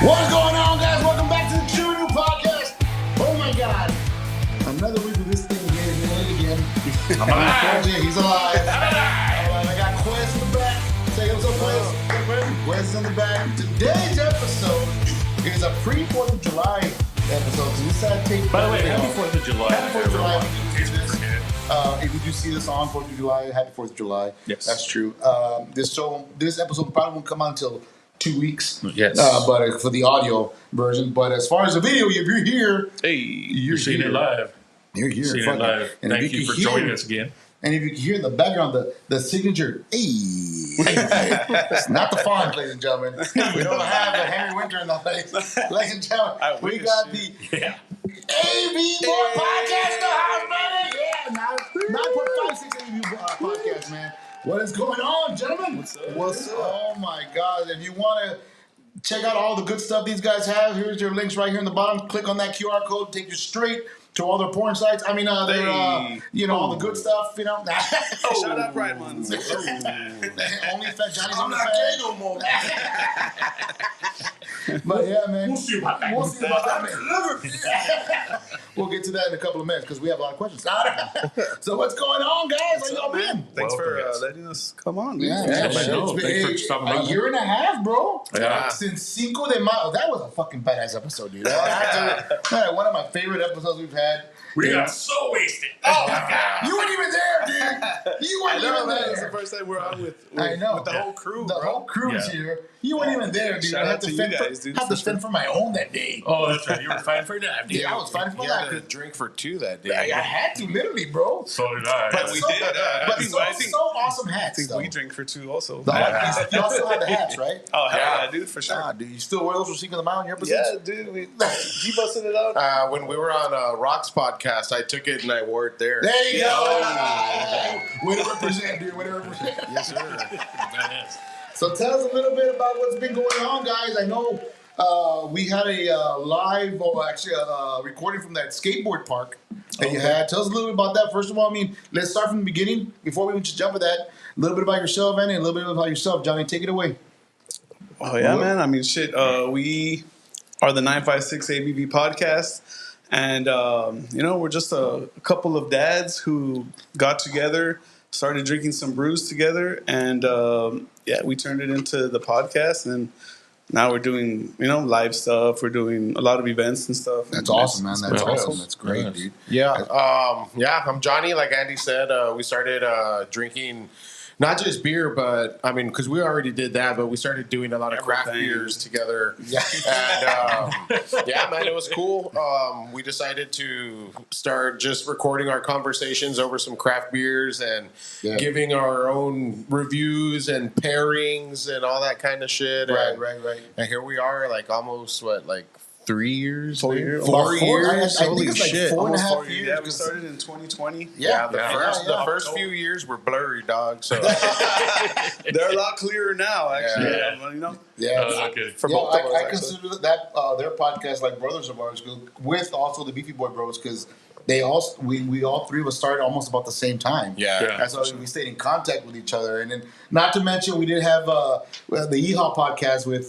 What's going on, guys? Welcome back to the Jony Podcast. Oh my God. Another week of this thing here is again. I'm alive. He's alive. I got Quest in the back. Say what's up, Quest. Quest is in the back. Today's episode is a pre-4th of July episode. So we decided to take. By the way, happy 4th of July. Happy 4th of July. If you do see this on 4th of July, happy 4th of July. Yes. That's true. This episode probably won't come out until 2 weeks. Yes. But for the audio version. But as far as the video, if you're here, you're seeing it live. You're here. Seeing it live. And Thank you for joining us again. And if you can hear in the background the signature, it's not the font, ladies and gentlemen. We don't have a Henry Winter in the place. Ladies and gentlemen, we got the ABV Podcast in the house, man. Yeah, 9.56 ABV Podcast, man. What is going on, gentlemen? What's up? Oh, my God. If you want to check out all the good stuff these guys have, here's your links right here in the bottom. Click on that QR code. Take you straight to all their porn sites. I mean, all the good stuff, you know. Shout out Pride Month. Only Fat Johnny's I'm on the not gay no more. But yeah, man. We'll see about that. We'll get to that in a couple of minutes because we have a lot of questions. So what's going on, guys? How y'all been? Thanks for letting us come on. Thanks for stopping by. A year and a half, bro. Yeah. Since Cinco de Mayo. That was a fucking badass episode, dude. One of my favorite episodes we've had. We got so wasted. Oh, my God. You weren't even there, dude. You weren't even there. It's the first time we're on with the whole crew, The whole crew's here. You weren't even there, dude. Shout I out to you guys, dude. had to fend for my own that day. Oh, that's right. You were fighting for that. Yeah, I was fighting for that. You had to drink for 2 that day. I had to, literally, bro. So did I. But we did. I think so awesome hats. I think we drink for 2 also. Y'all still have the hats, right? Oh, hell yeah, dude, for sure. Do you still wear those for Cinco de Mayo in your episodes? Yeah, dude. You busted it out. When we were on Rock's podcast, I took it and I wore it there. There you go. Way to represent, dude. Way to represent. Yes, sir. So tell us a little bit about what's been going on, guys. I know we had a recording from that skateboard park that you had. Tell us a little bit about that. First of all, I mean, let's start from the beginning before we just jump at that. A little bit about yourself, Andy, and a little bit about yourself. Johnny, take it away. Oh, yeah, man. I mean, shit. We are the 956 ABV Podcast. And, we're just a couple of dads who got together, started drinking some brews together, and, we turned it into the podcast, and now we're doing, live stuff. We're doing a lot of events and stuff. That's awesome, man. That's awesome. That's great, dude. Yeah. I'm Johnny. Like Andy said, we started drinking not just beer, but I mean, because we already did that, but we started doing a lot of craft beers together. Yeah. And man, it was cool. We decided to start just recording our conversations over some craft beers and giving our own reviews and pairings and all that kind of shit. Right. And here we are, like almost 3 years? 4 years. 4 years? I think it's like shit. 4.5 years. Yeah, we started in 2020. The first few years were blurry, dog. So they're a lot clearer now, actually. For both of us. I consider that their podcast like brothers of ours, with also the Beefy Boy Bros, because we all three of us started almost about the same time. That's why we stayed in contact with each other. And then, not to mention, we did have the Yeehaw podcast with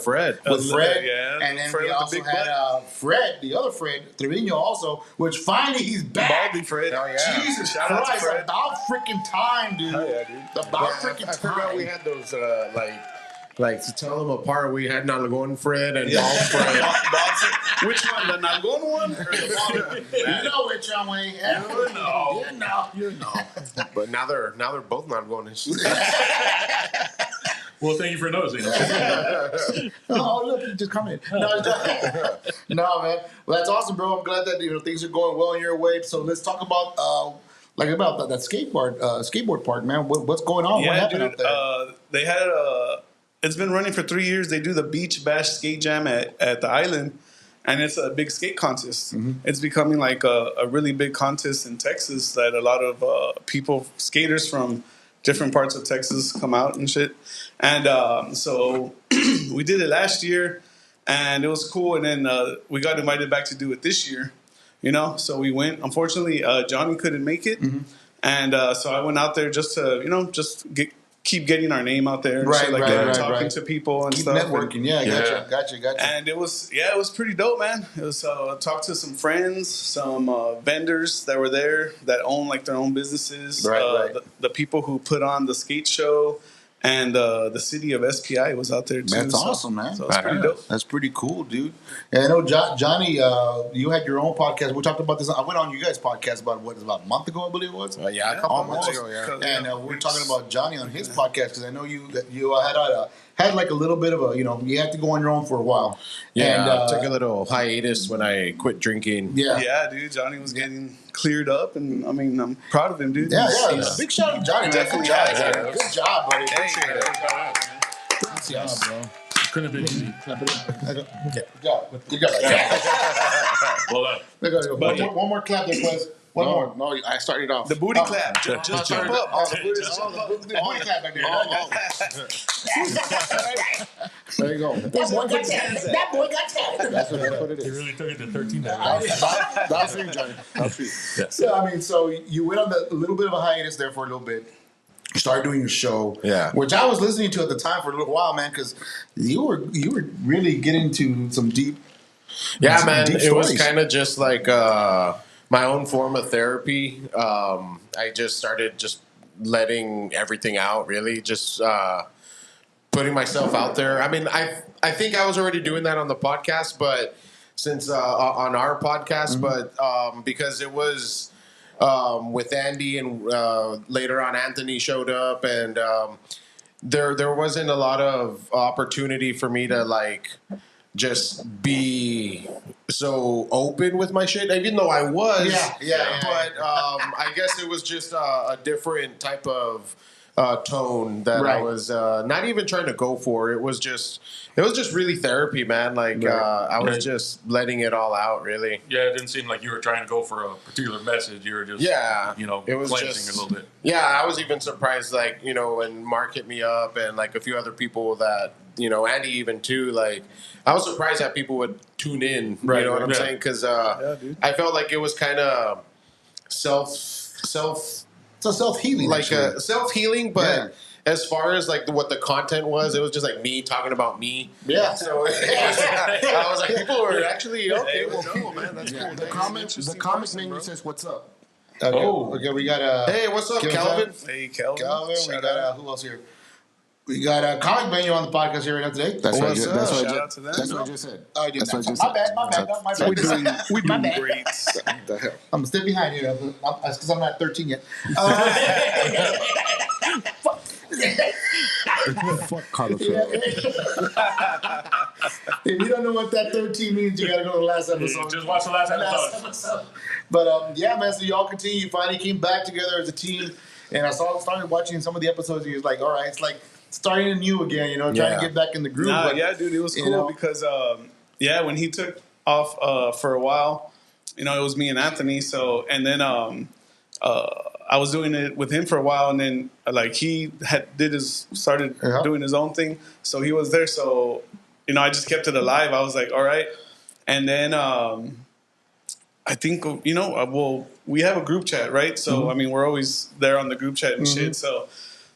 Fred. And then we also had Fred, the other Fred, Trevino also, which finally he's back. Baldy Fred. Oh, yeah. Jesus Shout out to Christ, Fred. about freaking time, dude. Oh, yeah, dude. About freaking I forgot time. we had those like to tell them apart. We had Nalgon Fred and Bald Fred. Which one, the Nalgon one or the bottom? You know which one we have. You know. But now they're both Nalgones. Well, thank you for noticing. Oh, look, you just commented. No, man. Well, that's awesome, bro. I'm glad that things are going well in your way. So let's talk about like about that skateboard park, man. What's going on? What happened out there? They had it's been running for 3 years. They do the Beach Bash Skate Jam at the island, and it's a big skate contest. Mm-hmm. It's becoming like a really big contest in Texas that a lot of skaters from different parts of Texas come out and shit. And so we did it last year, and it was cool. And then we got invited back to do it this year, So we went. Unfortunately, Johnny couldn't make it. Mm-hmm. And so I went out there just to, keep getting our name out there and shit like that, talking to people and keep stuff. Networking, gotcha. And it was pretty dope, man. It was talked to some friends, some vendors that were there that own like their own businesses, the people who put on the skate show, and the city of SPI was out there too. That's awesome, man. So it's pretty dope. That's pretty cool, dude. And I know Johnny, you had your own podcast. We talked about this. I went on you guys' podcast about a month ago, I believe it was. A couple of months ago, yeah. And we're talking about Johnny on his podcast because I know you had like a little bit of a, you had to go on your own for a while. Yeah, and took a little hiatus when I quit drinking. Yeah, dude. Johnny was getting cleared up, and I mean, I'm proud of him, dude. Yeah. Big shout out to Johnny. Definitely. Good job, buddy. Good job, bro. Couldn't have been easy. Good job. Well done. One more clap there, please. One more. No, I started off. The booty clap. Just jump up. The booty clap back there. There you go. That boy got 10. That's what it You is. really took it to 13. That's for you, Johnny. That's for you. Yeah. So you went on a little bit of a hiatus there for a little bit. You started doing your show, which I was listening to at the time for a little while, man, because you were really getting into some deep. Yeah, man. It was kind of just like my own form of therapy. I just started just letting everything out, really, just putting myself out there. I mean, I think I was already doing that on the podcast, but since on our podcast, but because it was with Andy and later on Anthony showed up, and there wasn't a lot of opportunity for me to like just be so open with my shit, even though I was. But I guess it was just a different type of tone that I was not even trying to go for. It was just really therapy, man. Like I was just letting it all out, really. Yeah, it didn't seem like you were trying to go for a particular message. You were just it was cleansing just a little bit. Yeah, I was even surprised, like, when Mark hit me up and like a few other people that, Andy even too, like I was surprised that people would tune in, you know what I'm saying? Because I felt like it was kind of self-healing, like self-healing, but as far as like what the content was, it was just like me talking about me. Yeah. So I was like, people were actually okay. Well, cool, man. That's cool. The comic menu says, "What's up?" Okay, we got hey, what's up, Calvin? Hey, Calvin. We got who else here? We got a comic menu on the podcast here right now today. That's what I just said. I did. My bad. We doing great. The hell? I'm still behind you. That's because I'm not 13 yet. Fuck Carlos. If you don't know what that 13 means, you got to go to the last episode. Just watch the last episode. But man, so y'all continue. You finally came back together as a team. And I started watching some of the episodes, and he was like, all right, it's like starting anew again, trying to get back in the groove. Dude, it was cool because, when he took off for a while, it was me and Anthony. So, and then I was doing it with him for a while, and then like he started doing his own thing. So he was there. So, I just kept it alive. I was like, all right. And then I think, we have a group chat, right? So, I mean, we're always there on the group chat and shit.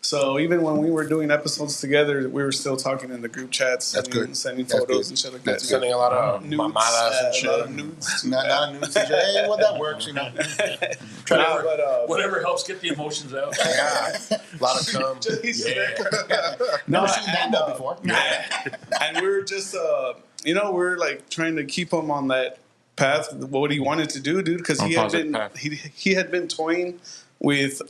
So even when we were doing episodes together, we were still talking in the group chats. That's good. Sending photos and shit like that. Sending a lot of nudes, mamadas and shit. A lot of nudes. Not a nudes. Hey, well, that works, Whatever helps get the emotions out. A lot of cum. Never seen that before. And we were just, we're like trying to keep him on that path, what he wanted to do, dude, because he had been toying with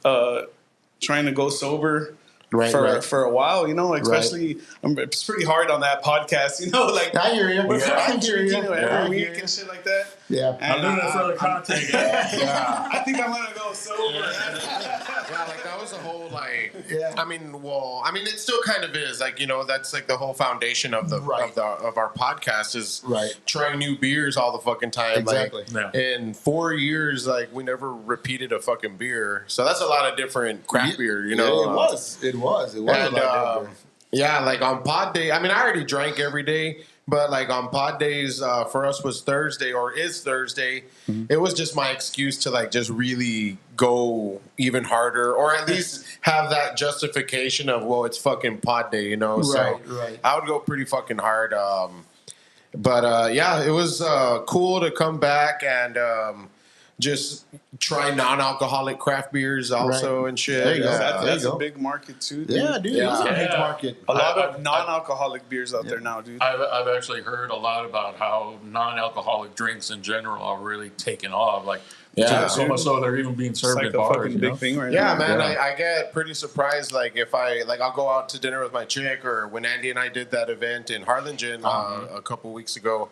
trying to go sober for a while, you know, especially it's pretty hard on that podcast, you know, like I hear you. I'm drinking every week and shit like that. Yeah, I'm doing it for the content. I think I'm gonna go sober. Yeah, like that was a whole like. Yeah. I mean, it still kind of is like, you know, that's like the whole foundation of the of our podcast is trying new beers all the fucking time. Exactly. Like, in 4 years, like we never repeated a fucking beer, so that's a lot of different craft beer. You know, it was a lot of beer. Yeah, like on pod day. I mean, I already drank every day. But like on pod days, for us was Thursday or is Thursday. Mm-hmm. It was just my excuse to like just really go even harder, or at least have that justification of, well, it's fucking pod day, you know. So I would go pretty fucking hard. But yeah, it was cool to come back and just try non-alcoholic craft beers also and shit. There you go. That's a big market too, dude. Yeah, dude. It's a big market. A lot of non-alcoholic beers out there now, dude. I've actually heard a lot about how non-alcoholic drinks in general are really taking off. Like, so much so they're even being served in bars. Fucking big thing right now. Yeah, man. I get pretty surprised. Like if I'll go out to dinner with my chick, or when Andy and I did that event in Harlingen a couple weeks ago.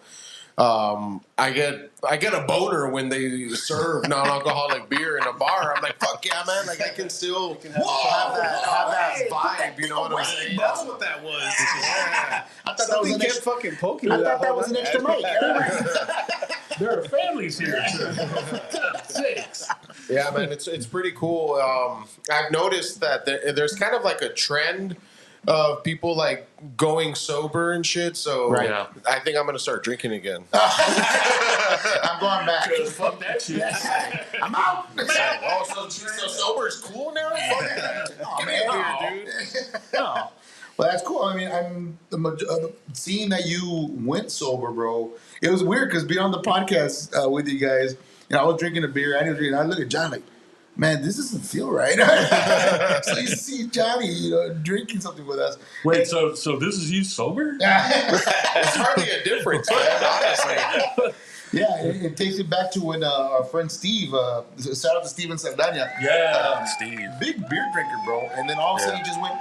I get a boner when they serve non-alcoholic beer in a bar. I'm like, fuck yeah, man! Like I can still have that vibe. You know what I'm saying? That's what that was. I thought that was an extra fucking poking. I thought that was an extra mic. There are families here. 6. Yeah, man, it's pretty cool. I've noticed that there's kind of like a trend of people like going sober and shit, so I think I'm gonna start drinking again. I'm going back. Fuck that shit. I'm out. Oh, so sober is cool now? Oh man, dude. No. Well, that's cool. I mean, I'm seeing that you went sober, bro. It was weird because being on the podcast with you guys, you know, I was drinking a beer. I look at John like, man, this doesn't feel right. So you see Johnny, you know, drinking something with us. Wait, so this is you sober? It's hardly a difference, man, honestly. Yeah, it takes it back to when our friend Steve, shout out to Steven Saldana. Yeah, Steve. Big beer drinker, bro. And then all of a sudden he just went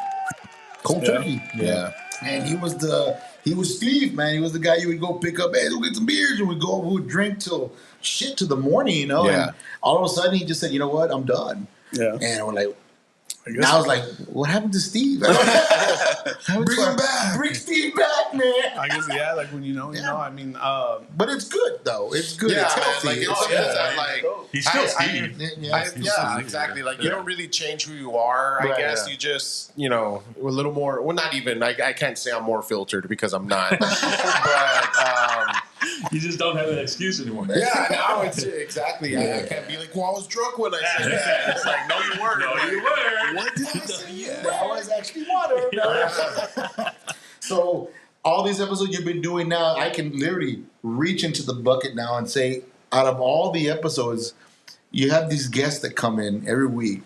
cold turkey. Yeah. And he was Steve, man. He was the guy you would go pick up, hey, let's get some beers, and we would drink till shit to the morning, you know. Yeah. And all of a sudden he just said, you know what, I'm done. Yeah. And we're like, I was like, what happened to Steve? Bring him back. Bring Steve back, man. I guess, like when you know, I mean. But it's good, though. It's good. Yeah, it's healthy. Like, he's still Steve. Yeah, exactly. Like, you don't really change who you are. I guess you just, you know, a little more. Well, not even. I can't say I'm more filtered because I'm not. But you just don't have an excuse anymore. Yeah, now it's exactly. I can't be like, well, I was drunk when I said that. It's like, no, you weren't. No, you weren't. What did I say? That was actually water. So all these episodes you've been doing now, I can literally reach into the bucket now and say, out of all the episodes, you have these guests that come in every week.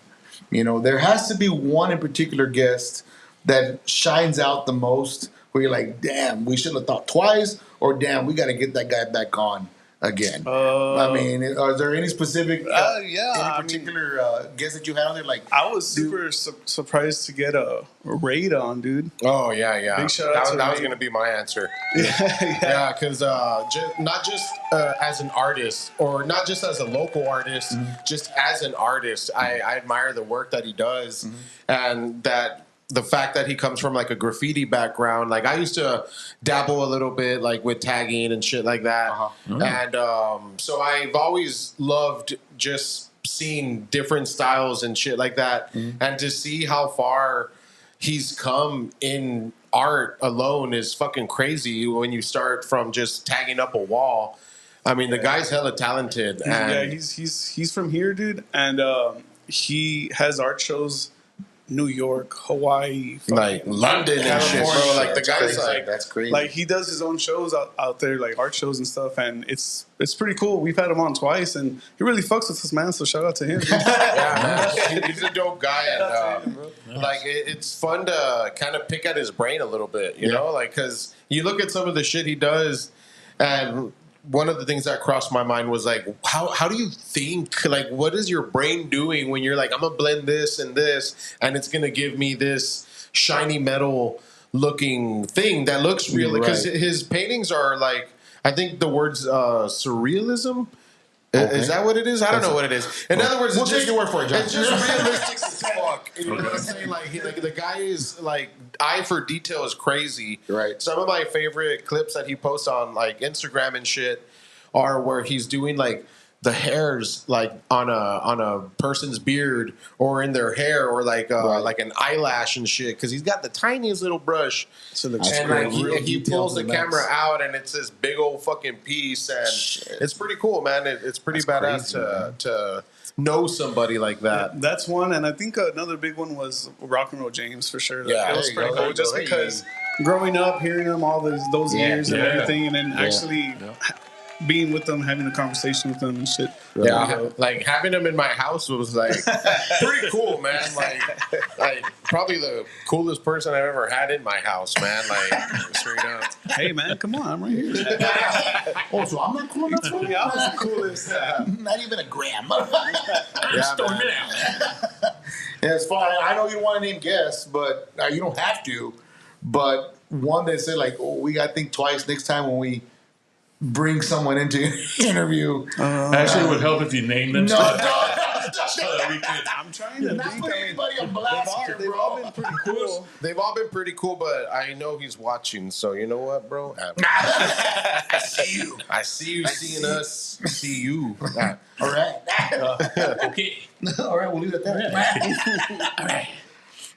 You know, there has to be one in particular guest that shines out the most, where you're like, damn, we should have thought twice, or damn, we got to get that guy back on again. I mean, are there any specific, any particular guests that you had on there? Like, I was super surprised to get a raid on, dude. Oh yeah. Big shout out that was going to be my answer. Yeah, because not just as an artist, or not just as a local artist, just as an artist, I admire the work that he does, and that. The fact that he comes from like a graffiti background, like I used to dabble a little bit like with tagging and shit like that. And so I've always loved just seeing different styles and shit like that. And to see how far he's come in art alone is fucking crazy when you start from just tagging up a wall. I mean, the guy's hella talented. And he's from here, dude. And he has art shows New York, Hawaii, like London and shit, bro. Like the guy's like, that's crazy. Like he does his own shows out there, like art shows and stuff, and it's pretty cool. We've had him on twice, and he really fucks with us, man. So shout out to him. Yeah, man. He's a dope guy, and like it's fun to kind of pick at his brain a little bit, you know, like because you look at some of the shit he does, and one of the things that crossed my mind was like, how do you think? Like, what is your brain doing when you're like, I'm gonna blend this and it's gonna give me this shiny metal looking thing that looks real? Because his paintings are like, I think the words surrealism. Okay. Is that what it is? I don't know what it is. In other words, it's just your word for it, John. It's just realistic as fuck. You know what I'm saying? Like the guy is like, eye for detail is crazy. Right. Some of my favorite clips that he posts on like Instagram and shit are where he's doing like the hairs like on a person's beard or in their hair or like an eyelash and shit, because he's got the tiniest little brush. So and like he pulls the camera out and it's this big old fucking piece, and it's pretty cool, man. It's pretty badass to know somebody like that. Yeah, that's one, and I think another big one was Rock and Roll James for sure. Yeah, it was pretty cool just because growing up, hearing him all those years and everything, and then actually being with them, having a conversation with them and shit. Yeah, like having them in my house was like pretty cool, man. Like probably the coolest person I've ever had in my house, man. Like straight up. Hey, man, come on, I'm right here. So I'm not cool enough for you? Yeah, I was the coolest. Not even a gram. Storm it out. Yeah, it's fine. I know you don't want to name guests, but you don't have to. But one that said like, oh, we got to think twice next time when we bring someone into interview. Actually, it would help if you named them. No, I'm trying to not put anybody on blast here, they've bro. all been pretty cool. They've all been pretty cool, but I know he's watching, so you know what, bro? I see you. I see you seeing us. See you. All right. Okay. All right, we'll leave it at that. All right.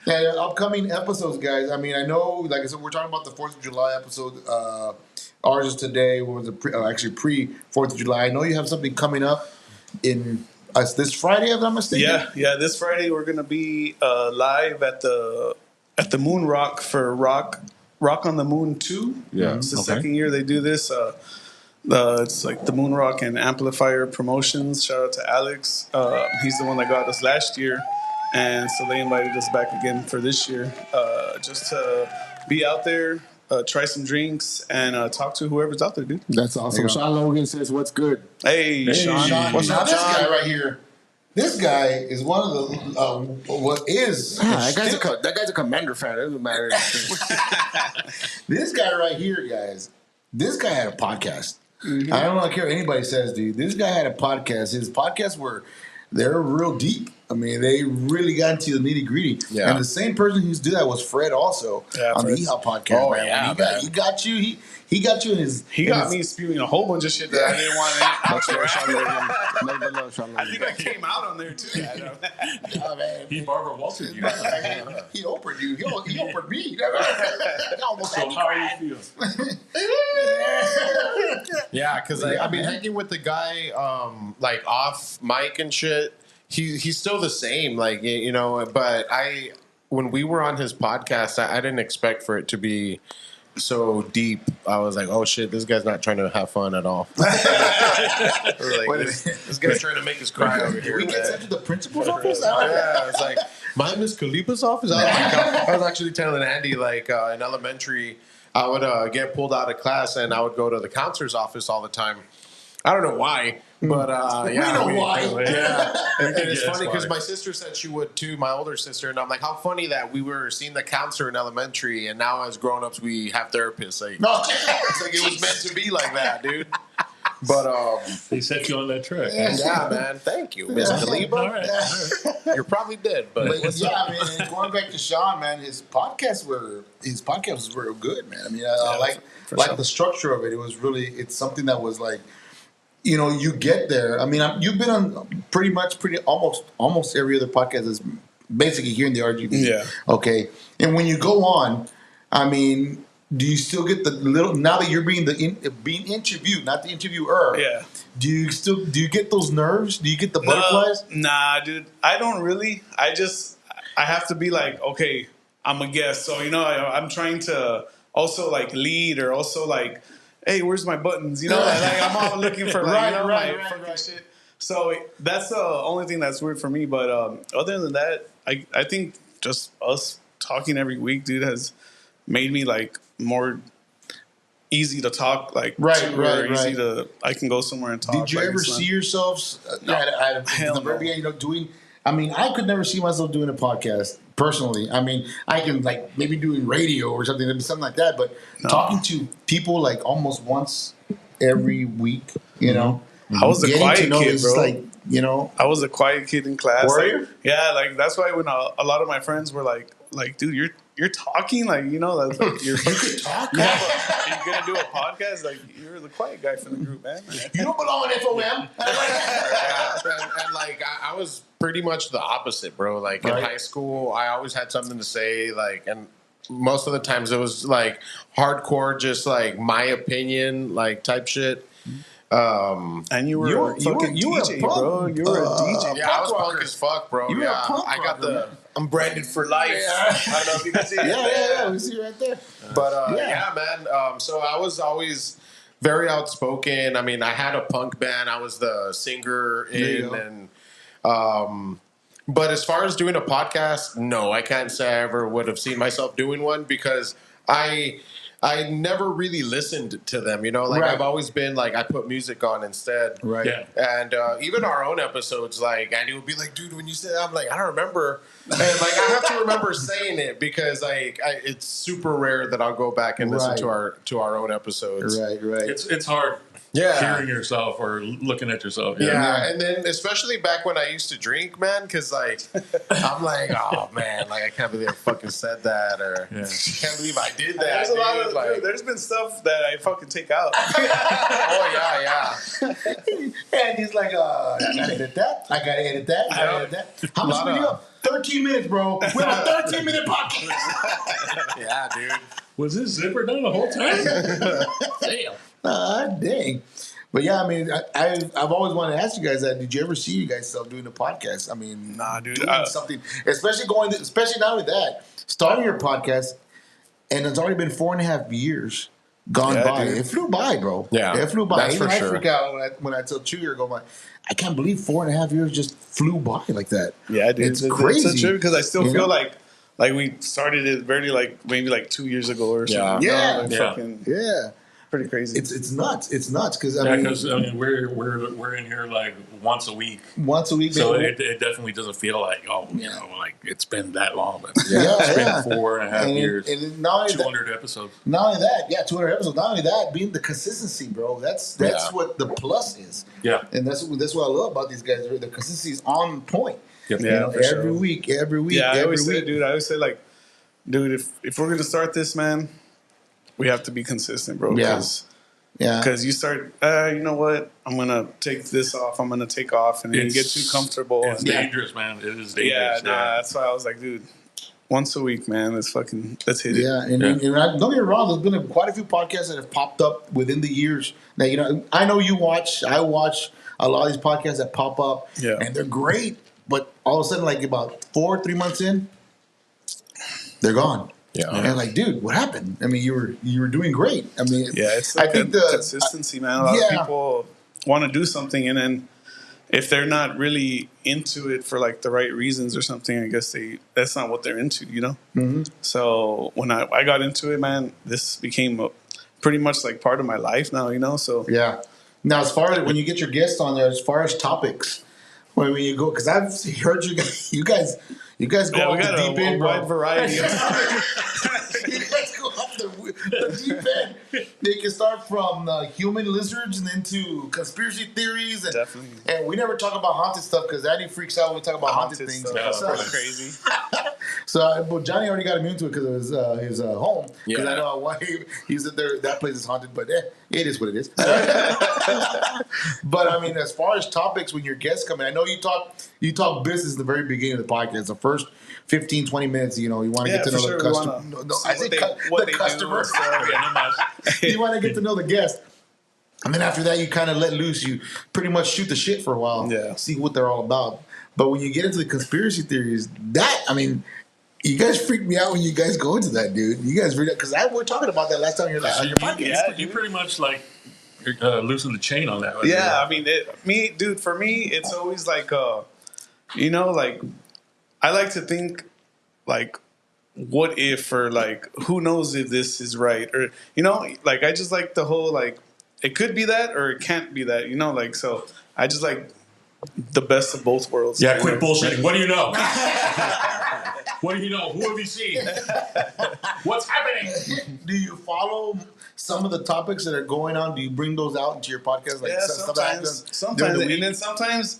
Yeah, upcoming episodes, guys. I mean, I know, like I said, we're talking about the 4th of July episode. Ours is today. What was it? Pre 4th of July. I know you have something coming up in this Friday, if I'm not mistaken. Yeah. This Friday we're gonna be live at the Moon Rock for Rock on the Moon 2. Yeah, it's the second year they do this. It's like the Moon Rock and Amplifier Promotions. Shout out to Alex. He's the one that got us last year, and so they invited us back again for this year, just to be out there. Try some drinks and talk to whoever's out there, dude. That's awesome. Sean Logan says, "What's good?" Hey, Sean. What's up, this guy right here? This guy is one of the that guy's a Commander fan. It doesn't matter. This guy right here, guys. This guy had a podcast. Mm-hmm. I don't care what anybody says, dude. This guy had a podcast. His podcasts they're real deep. I mean, they really got into the nitty gritty. Yeah. And the same person who used to do that was Fred also on the EHOP podcast. Oh, man. Yeah, he got you. He got you in his. He got me spewing a whole bunch of shit that I didn't want to. I think I came out on there too. Yeah, man. He Barbara Walter you. He Oprah'd you. He Oprah'd me. Almost so how are you feel? Yeah, because I've been hanging with the guy like off mic and shit. He's still the same, like, you know. But when we were on his podcast, I didn't expect for it to be so deep. I was like, oh shit, this guy's not trying to have fun at all. This guy's trying to make us cry over here. We get sent to the principal's office. Yeah, it's like my Miss Khalifa's office. I was actually telling Andy, like in elementary, I would get pulled out of class and I would go to the counselor's office all the time. I don't know why, but we know why. Yeah, and it's funny because my sister said she would too, my older sister, and I'm like, how funny that we were seeing the counselor in elementary, and now as grown-ups we have therapists. Like, it's like it was meant to be like that, dude. But they set you on that track. Yeah, man. Thank you, Miss Khalifa. All right. You're probably dead, but yeah, man. Going back to Sean, man, his podcasts was real good, man. I mean, I like the structure of it. It was really, it's something that was like, you know, you get there. I mean, you've been on almost every other podcast that's basically here in the RGB. Yeah. Okay. And when you go on, I mean, do you still get the little, now that you're being interviewed, not the interviewer? Yeah. Do you get those nerves? Do you get the butterflies? Nah, dude. I don't really. I have to be like, okay, I'm a guest. So, you know, I'm trying to also like lead or also like, hey, where's my buttons? You know, like I'm all looking for like, my fucking shit. So that's the only thing that's weird for me. But other than that, I think just us talking every week, dude, has made me like more easy to talk, like easy to. I can go somewhere and talk. Did you ever see yourselves? Hell no. Doing. I mean, I could never see myself doing a podcast personally. I mean, I can like maybe doing radio or something like that, but talking to people like almost once every week, you know. I was a quiet kid, bro. Like, you know, I was a quiet kid in class. Were like, you? Yeah, like that's why when a lot of my friends were like, dude, you're talking, like, you know, like you're could talk. you're gonna do a podcast, like you're the quiet guy from the group, man. You don't belong in FOM. and like I was pretty much the opposite, bro. Like in high school, I always had something to say, like, and most of the times it was like hardcore, just like my opinion, like type shit. And you were a DJ, bro. You were a DJ. Yeah, I was punk as fuck, bro. You were a punk I got rocker, I'm branded for life. Yeah. I don't know if you can see it. Yeah, we see right there. But yeah, man. So I was always very outspoken. I mean, I had a punk band. I was the singer in, and but as far as doing a podcast, no, I can't say I ever would have seen myself doing one because I never really listened to them, you know. Like I've always been like I put music on instead, right? Yeah. And even our own episodes, like Andy would be like, "Dude, when you said that," I'm like, "I don't remember," and like I have to remember saying it because like it's super rare that I'll go back and listen to our own episodes. Right. It's hard. Yeah, hearing yourself or looking at yourself. Yeah, and then especially back when I used to drink, man, because like I'm like, oh man, like I can't believe I fucking said that, or I can't believe I did that. There's a lot of like, there's been stuff that I fucking take out. Oh yeah. And he's like, I gotta edit that. I gotta edit that. How much video? 13 minutes, bro. We have a 13-minute podcast. Yeah, dude. Was this zipper done the whole time? Damn. Dang. But yeah, I mean, I've always wanted to ask you guys that. Did you ever see you guys self doing a podcast? I mean, nah, dude. Doing something, especially not only that, starting your podcast, and it's already been 4.5 years gone by. Dude. It flew by, bro. Yeah, it flew by. That's Even for sure. I freak out when I tell Chewy, go, I can't believe 4.5 years just flew by like that. Yeah, dude. It's crazy. It's so true because I still feel like we started it barely maybe 2 years ago or something. Yeah. Pretty crazy. It's nuts. It's nuts because I mean we're in here like once a week. So it definitely doesn't feel like like it's been that long. But it's been 4.5 years. And not only 200 episodes. Not only that, 200 episodes. Not only that, being the consistency, bro. That's what the plus is. Yeah. And that's what I love about these guys. The consistency is on point. Yep. Yeah, every week. Yeah, I always say, dude, if we're gonna start this, man, we have to be consistent, bro. Because you start, you know what? I'm gonna take this off. I'm gonna take off, and then you get too comfortable. It's dangerous, man. It is dangerous. Yeah, that's why I was like, dude, once a week, man. Let's hit it. Yeah, and don't get me wrong. There's been quite a few podcasts that have popped up within the years. Now, I know you watch. I watch a lot of these podcasts that pop up, and they're great. But all of a sudden, like about 3 months in, they're gone. Yeah, and like, dude, what happened? I mean, you were doing great. I mean, it's like the consistency, man. A lot of people want to do something, and then if they're not really into it for like the right reasons or something, I guess that's not what they're into, you know. Mm-hmm. So when I got into it, man, this became pretty much like part of my life now, you know. So yeah. Now, as far as when you get your guests on there, as far as topics, when you go, because I've heard you guys go off the deep end, wide variety. You guys go off the deep end. They can start from human lizards and into conspiracy theories, and we never talk about haunted stuff because Andy freaks out when we talk about haunted things. That's pretty crazy. But Johnny already got immune to it because of his home. Because I know why he said that place is haunted, but it is what it is. But I mean, as far as topics, when your guests come in, I know you talk business in the very beginning of the podcast. The first 15, 20 minutes, you want to get to know the customer. I say the customer. You want to get to know the guest. And then after that, you kind of let loose. You pretty much shoot the shit for a while. See what they're all about. But when you get into the conspiracy theories, you guys freak me out when you guys go into that, dude. You guys read it because we're talking about that last time on your podcast. You pretty much like loosen the chain on that. I mean, for me, it's always like, like I like to think like what if, or like, who knows if this is right, or like, I just like the whole, like, it could be that or it can't be that, like, so I just like the best of both worlds. Yeah, quit bullshitting. What do you know? What do you know? Who have you seen? What's happening? Do you follow some of the topics that are going on? Do you bring those out into your podcast? Like sometimes, and then sometimes,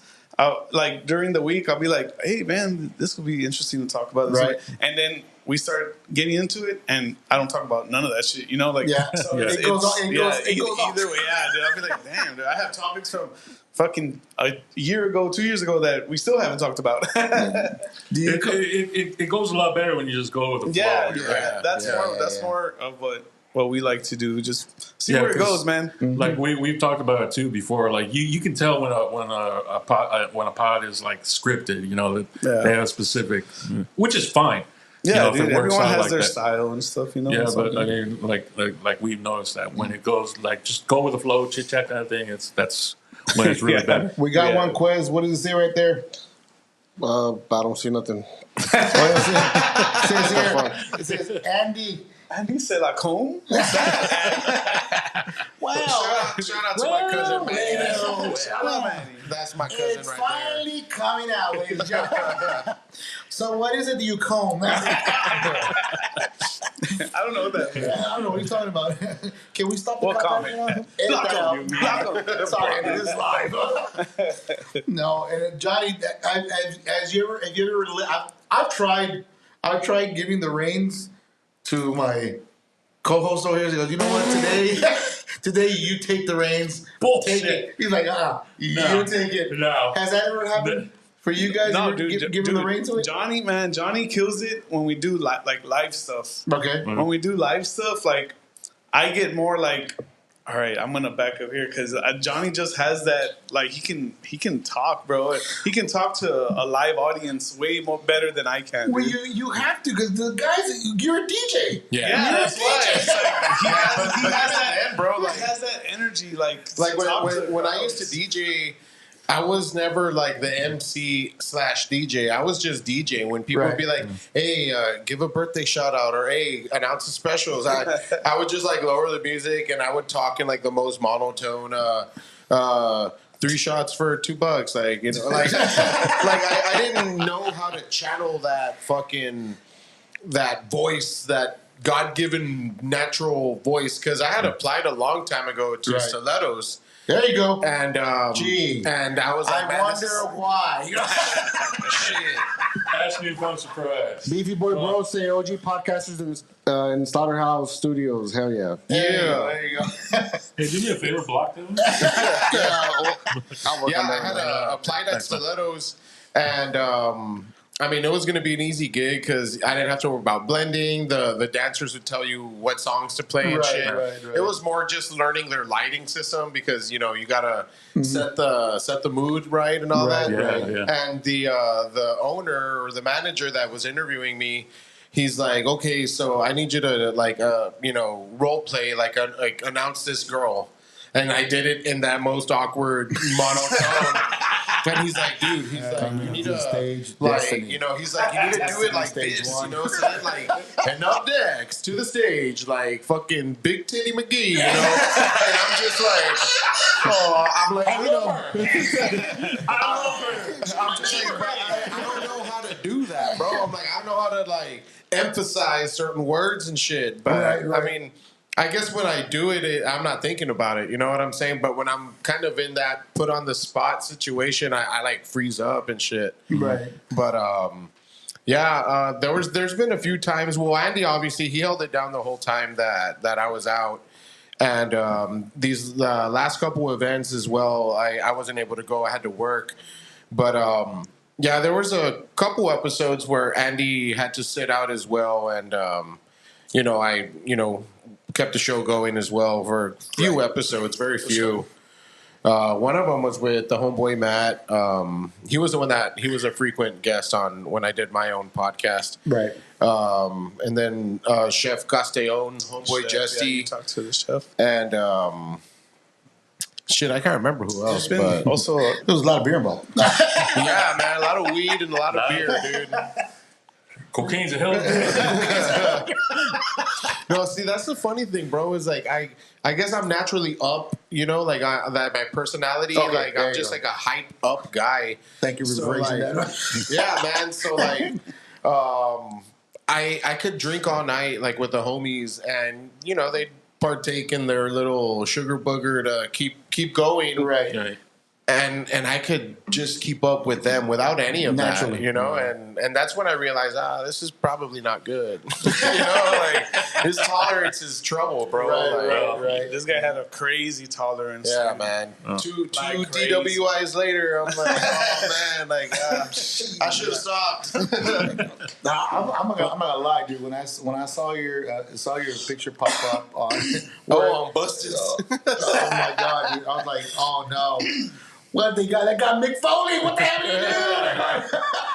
like during the week, I'll be like, "Hey, man, this would be interesting to talk about." This right, and then we start getting into it, and I don't talk about none of that shit. Like, so it goes either way. Yeah, dude, I'll be like, "Damn, dude, I have topics from fucking a year ago, 2 years ago that we still haven't talked about." It goes a lot better when you just go with the flow. Yeah, that's more of what we like to do. Just see where it goes, man. Like we've talked about it too before. Like you can tell when a pod is like scripted. They have a specific, which is fine. Yeah, dude, everyone has their style and stuff. Yeah, but I mean, like we've noticed that when it goes like just go with the flow, chit chat kind of thing. That's when it's really better. We got one quiz. What does it say right there? I don't see nothing. It says Andy. Andy said like home? What's that? Wow. Shout out to my cousin Manny. Shout out, Manny. That's my cousin it's right finally coming out, ladies and gentlemen. So what is it that you comb? I don't know what that is. I don't know what you're talking about. Can we stop the What comment? Block him. Sorry, this is live. No, and Johnny, have you ever? I've tried giving the reins to my co-host over here. He goes, you know what? Today you take the reins. Bullshit. Take it. He's like, you take it. No. Has that ever happened for you guys? No, dude. Giving the reins to it? Johnny kills it when we do like live stuff. Okay. Mm-hmm. When we do live stuff, like I get more like, all right, I'm gonna back up here because Johnny just has that, like, he can talk, bro. He can talk to a live audience way more better than I can. Well, you have to, because the guys, you're a DJ. Yeah, that's why. It's like, he has that, bro. Like, he has that energy, like when I used to DJ. I was never like the MC/DJ. I was just DJ. When people would be like, "Hey, give a birthday shout out," or "Hey, announce the specials," I would just like lower the music and I would talk in like the most monotone. 3 shots for $2. Like I didn't know how to channel that voice, that God-given natural voice, because I had applied a long time ago to stilettos. There you go. And and I was like, I wonder why. Shit. Ask me if I'm surprised. Beefy Boy Bros say OG podcasters in Slaughterhouse Studios. Hell yeah. There you go. Hey, do me a favor, block them. I had applied at stilettos, and I mean, it was going to be an easy gig because I didn't have to worry about blending. The dancers would tell you what songs to play and shit. Right. It was more just learning their lighting system because, you gotta set the mood right and all that. Yeah. And the owner or the manager that was interviewing me, he's like, okay, so I need you to role play, like announce this girl. And I did it in that most awkward monotone. And he's like, dude, you need to stage, he's like, you need to do it like this, saying like, and up next to the stage, like fucking Big Titty McGee, And I'm just like, I'm like, I love her. I'm just like, I don't know how to do that, bro. I'm like, I don't know how to like emphasize certain words and shit, but I mean. I guess when I do it, I'm not thinking about it. You know what I'm saying? But when I'm kind of in that put on the spot situation, I like freeze up and shit. Right. But there's been a few times. Well, Andy obviously he held it down the whole time that I was out, and these last couple of events as well. I wasn't able to go. I had to work, but there was a couple episodes where Andy had to sit out as well, and I kept the show going as well for a few episodes, very few. One of them was with the homeboy Matt. He was the one he was a frequent guest on when I did my own podcast. Right. And then Chef Castellon, homeboy Jesse. Yeah, you talked to the chef. And I can't remember who else. But also, there was a lot of beer involved. yeah, man, a lot of weed and a lot of beer, dude. Cocaine's a hell of a No, see, that's the funny thing, bro. Is like I guess I'm naturally up. You know, like that my personality. Okay, like I'm just like a hype up guy. Thank you for phrasing that. Yeah, man. So like, I could drink all night like with the homies, and you know they'd partake in their little sugar booger to keep going. Right. And I could just keep up with them without any of that, you know, and that's when I realized, this is probably not good. You know, like his tolerance is trouble, bro. Right. This guy had a crazy tolerance. Yeah, man. Two DWIs later, I'm like, oh man, like I should have stopped. Nah, I'm not gonna lie, dude. When I saw your picture pop up on on Busted. Oh my god, dude. I was like, oh no. What they got? That guy Mick Foley. What the hell are you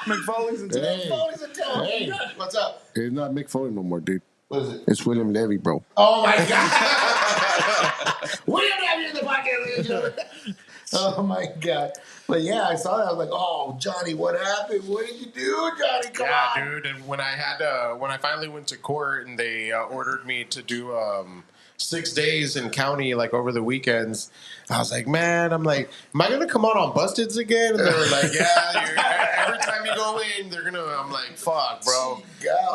doing? Mick Foley's in town. Foley's in town. Hey, what's up? It's not Mick Foley no more, dude. What is it? It's William Levy, bro. Oh my god. William Levy in the podcast. Oh my god. But yeah, I saw that. I was like, oh, Johnny, what happened? What did you do, Johnny? Come on. Yeah, dude. And when I finally went to court and they ordered me to do 6 days in county, like over the weekends, I was like, man, am I gonna come out on Busteds again? And they were like, yeah, every time you go in, they're gonna. I'm like, fuck, bro.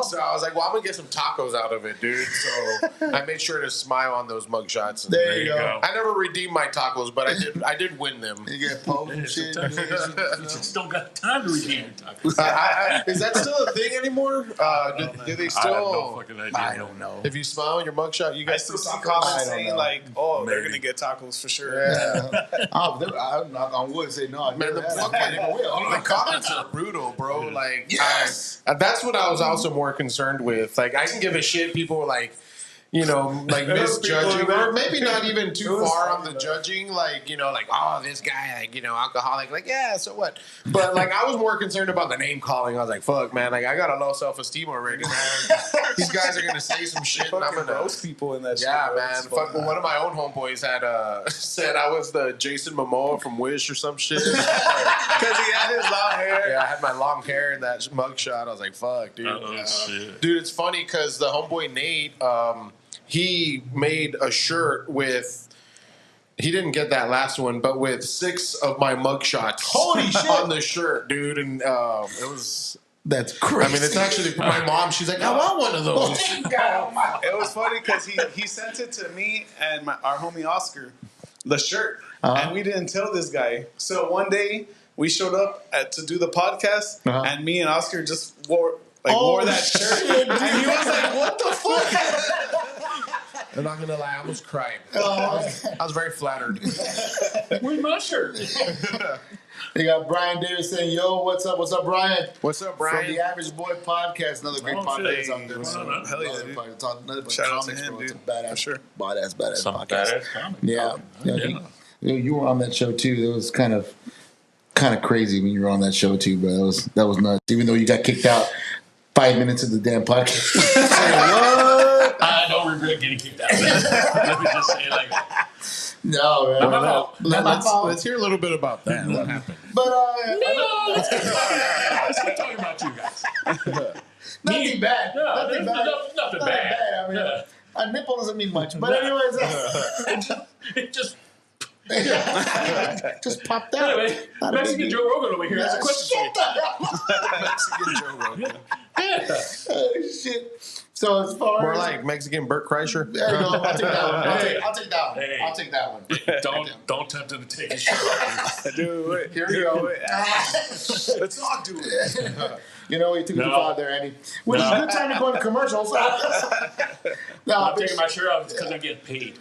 So I was like, well, I'm gonna get some tacos out of it, dude. So I made sure to smile on those mugshots. There you go. I never redeemed my tacos, but I did win them. You get poked and shit. You just don't got time to redeem your tacos. Is that still a thing anymore? Do they still? I have no fucking idea. I don't know. If you smile on your mugshot, you I guys still see tacos? comments saying like, "Oh, they're Maybe. gonna get tacos for sure." Yeah. I'm knock on wood. Say no. Man, the comments are brutal, bro. Like, Yes. that's what I was also more concerned with. Like, I can give a shit. People like, you know, like misjudging, or maybe not even too far on the judging. Like, you know, like, oh, this guy, like, you know, alcoholic. Like, yeah, so what? But like, I was more concerned about the name calling. I was like, fuck, man. Like, I got a low self-esteem already, man. These guys are gonna say some shit, and I'm gonna roast people in that shit. Yeah, bro. man. Fuck, one of my own homeboys had said I was the Jason Momoa from Wish or some shit. Because he had his long hair. Yeah, I had my long hair in that mugshot. I was like, fuck, dude. Shit. Dude, it's funny because the homeboy Nate, he made a shirt with. He didn't get that last one, but with 6 of my mugshots. Holy shit. On the shirt, dude, and it was. That's crazy. I mean, it's actually my mom. She's like, I want one of those. It was funny because he sent it to me and our homie Oscar, the shirt, and we didn't tell this guy. So one day we showed up to do the podcast, and me and Oscar just wore that shirt, and he was like, "What the fuck?" I'm not gonna lie, I was crying. I was very flattered. Where's my shirt? They got Brian Davis saying, yo, what's up? What's up, Brian? What's up, Brian? From the Average Boy Podcast. Another great podcast out there. Hell yeah, dude. Shout out to him, dude. It's a badass, for sure. badass Some podcast. badass comic. Yeah. You were on that show, too. It was kind of crazy when you were on that show, too, bro. That was nuts. Even though you got kicked out 5 minutes of the damn podcast. What? I don't regret getting kicked out. Let me just say it like that. No, man. Let's hear a little bit about that. What happened? But, Let's keep talking about you guys. nothing bad. No, Nothing bad. nothing bad. I mean, a nipple doesn't mean much. But anyways, It just just popped out. anyway. Mexican Joe Rogan over here has a question for you. Mexican Joe Rogan. Yeah. Oh, shit. So as far More as like Mexican Bert Kreischer. there you go. I'll take that one. I'll take that one. Hey. I'll take that one. Don't tempt him to take his shirt off. Do it. Here we go. Let's all do it. You know, you took it too far there, Andy. Which is a good time to go into commercials. I'm taking my shirt off because I'm getting paid.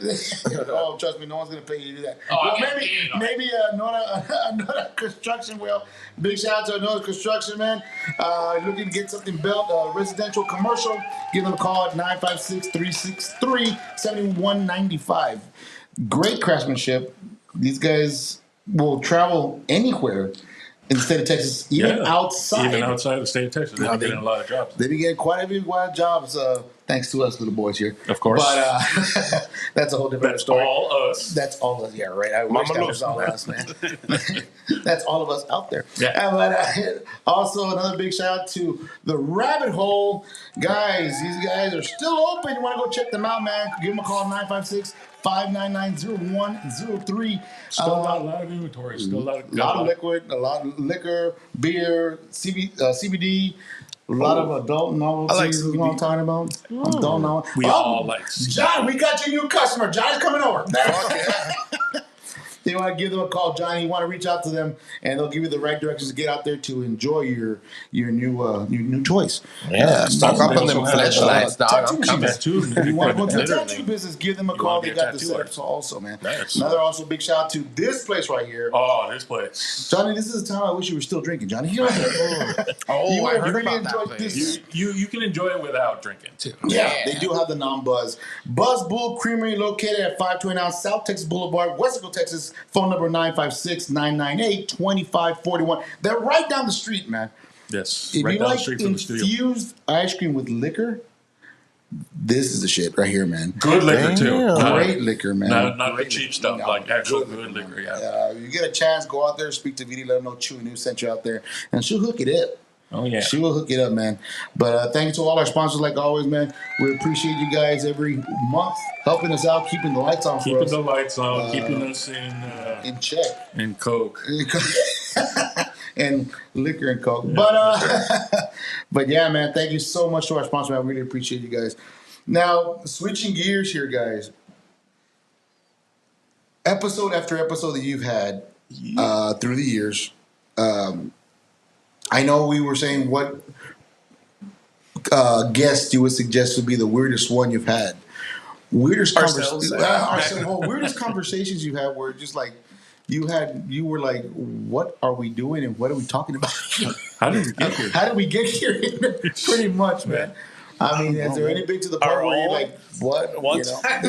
Oh, trust me, no one's gonna pay you to do that. Oh, Well, I get paid. maybe another construction. Well, big shout out to another construction man. Looking to get something built, residential, commercial. Give them a call at 956-363-7195. Great craftsmanship. These guys will travel anywhere in the state of Texas, even outside. Even outside the state of Texas. They've been getting a lot of jobs. They be getting quite a few wild jobs, thanks to us little boys here. Of course. But That's a whole different story. All us. That's all us. Yeah, right. I wish that was all us, man. That's all of us out there. Yeah. But also another big shout out to the Rabbit Hole guys. These guys are still open. You want to go check them out, man? Give them a call 956-599-0103. Still a lot of inventory. Still a lot of liquid, a lot of liquor, beer, CBD. A lot of adult novelties. I like you know what I'm talking about? Adult novelties. We all like CBD. John, we got your new customer. John's coming over. You want to give them a call, Johnny. You want to reach out to them, and they'll give you the right directions to get out there to enjoy your new choice. Yeah, stock up on them flashlights, dog. I'm coming. You want to go to the tattoo business, give them a call. They got the setups also, man. Nice. Another also big shout out to this place right here. Oh, this place. Johnny, this is the time I wish you were still drinking, Johnny. I heard about that place. You can enjoy it without drinking, too. Yeah, they do have the non-buzz. Buzz Bull Creamery located at 529 South Texas Boulevard, Westaco, Texas. Phone number 956-998-2541. They're right down the street, man. Yes, if right you down like the street from the studio. infused ice cream with liquor, this is the shit right here, man. Good liquor, too. Great liquor, man. Not the cheap stuff, like actual good liquor, yeah. You get a chance, go out there, speak to Vidi, let them know Chewy News sent you out there, and she'll hook it up. Oh, yeah. She will hook it up, man. But thank you to all our sponsors, like always, man. We appreciate you guys every month helping us out, keeping the lights on for us. Keeping the lights on, keeping us in check. In Coke. And liquor and Coke. Yeah. But yeah, man, thank you so much to our sponsor. I really appreciate you guys. Now, switching gears here, guys. Episode after episode that you've had through the years, I know we were saying what guest you would suggest would be the weirdest one you've had. Weirdest conversations you had were just like you were like, what are we doing and what are we talking about? How did we get here? How did we get here? Pretty much, man. I mean, is there anything to the point where you're like, what? One time, I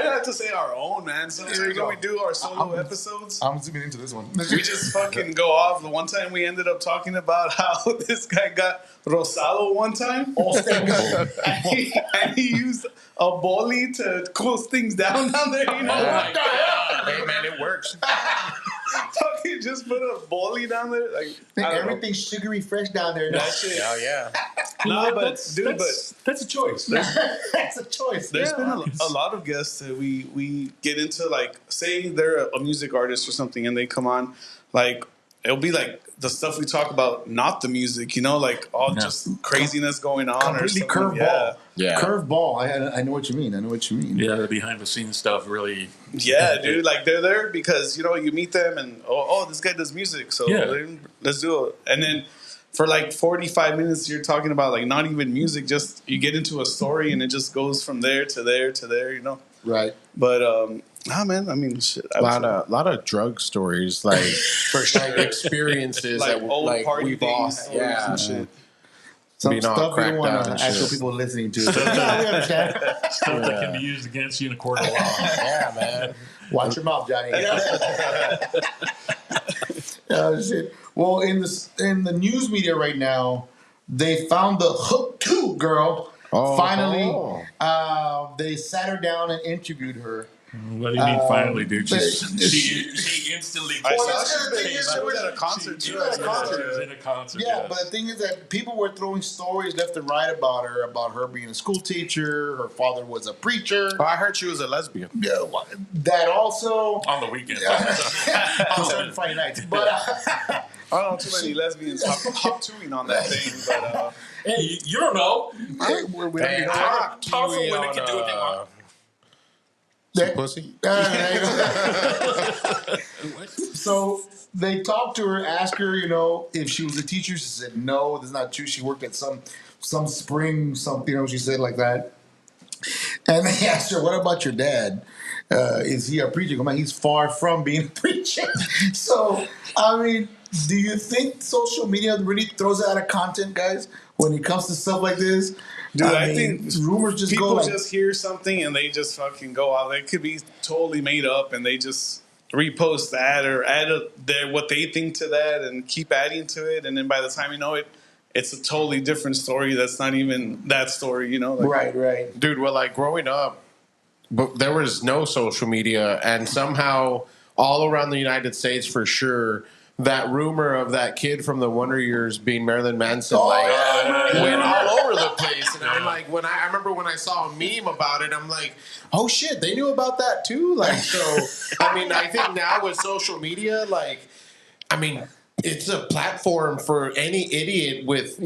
have to say our own, man. Sometimes when we do our solo episodes, I'm zooming into this one. We just fucking go off. The one time we ended up talking about how this guy got rosado one time. and he used a bully to close things down there. You know? Hey, man, it works. Fucking just put a bully down there. Like everything's sugary fresh down there. That shit. Oh, yeah. No, but that's a choice. That's a choice. There's been a lot of guests that we get into, like, say they're a music artist or something and they come on, like, it'll be like the stuff we talk about, not the music, you know, like all just craziness going on. Completely curveball. Yeah. Curveball. I know what you mean. Yeah, the behind the scenes stuff really. Yeah, dude. Like they're there because, you know, you meet them and, this guy does music. So let's do it. And then for like 45 minutes, you're talking about like not even music, just you get into a story and it just goes from there to there to there, you know? Right. But, man, I mean, shit. A lot of drug stories, like for sure, like experiences like that old like party we've all, and shit. Some stuff we don't want actual people listening to. We understand. Stuff that can be used against you in a court of law. Yeah, man. Watch your mouth, Johnny. Oh shit. Well, in the news media right now, they found the Hook 2 girl. Finally, they sat her down and interviewed her. What do you mean finally, dude? She instantly came. I saw she was at a concert too. She was in a concert. Yeah, but the thing is that people were throwing stories left and right about her being a school teacher. Her father was a preacher. Oh, I heard she was a lesbian. Yeah, that also on the weekends. On certain Friday nights. But I don't know too many lesbians hop-tooing on that thing. But hey, you don't know. Powerful women can do what they want. Pussy. So they talked to her, asked her, you know, if she was a teacher. She said no, that's not true. She worked at some spring, something, you know, she said like that. And they asked her, what about your dad? Is he a preacher? Come on, he's far from being a preacher. So, I mean, do you think social media really throws out of content, guys, when it comes to stuff like this? Dude, I think rumors just people go like, just hear something and they just fucking go out. It could be totally made up and they just repost that or add what they think to that and keep adding to it. And then by the time you know it, it's a totally different story that's not even that story, you know? Like, right. Dude, well, like growing up, but there was no social media, and somehow all around the United States, for sure, that rumor of that kid from the Wonder Years being Marilyn Manson went all over the place. And I'm like, I remember when I saw a meme about it, I'm like, oh shit, they knew about that too. Like, so I mean, I think now with social media, like, I mean, it's a platform for any idiot with,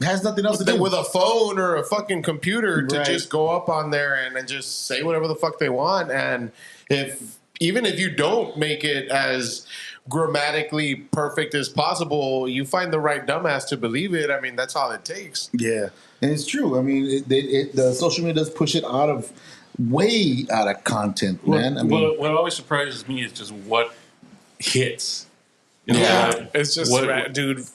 has nothing else to do with a phone or a fucking computer to just go up on there and just say whatever the fuck they want. And even if you don't make it as grammatically perfect as possible, you find the right dumbass to believe it. I mean, that's all it takes. Yeah, and it's true. I mean, the social media does push it way out of content, man. I mean, what always surprises me is just what hits. It's just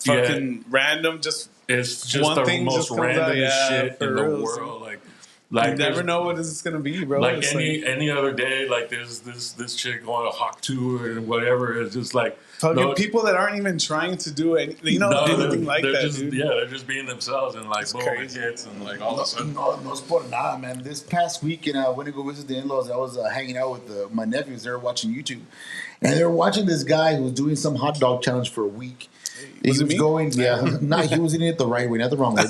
fucking random. It's just one the thing most random shit in the world. Like you never know what it's gonna be, bro. Like any other day, like there's this chick going to Hawk Tour and whatever. It's just like people that aren't even trying to do anything like that. Dude. Yeah, they're just being themselves and like boom, it hits and like all of a sudden. No sport, nah, man. This past weekend, I went to go visit the in-laws. I was hanging out with my nephews. They were watching YouTube, and they were watching this guy who was doing some hot dog challenge for a week. He was going, he was eating it the right way, not the wrong way.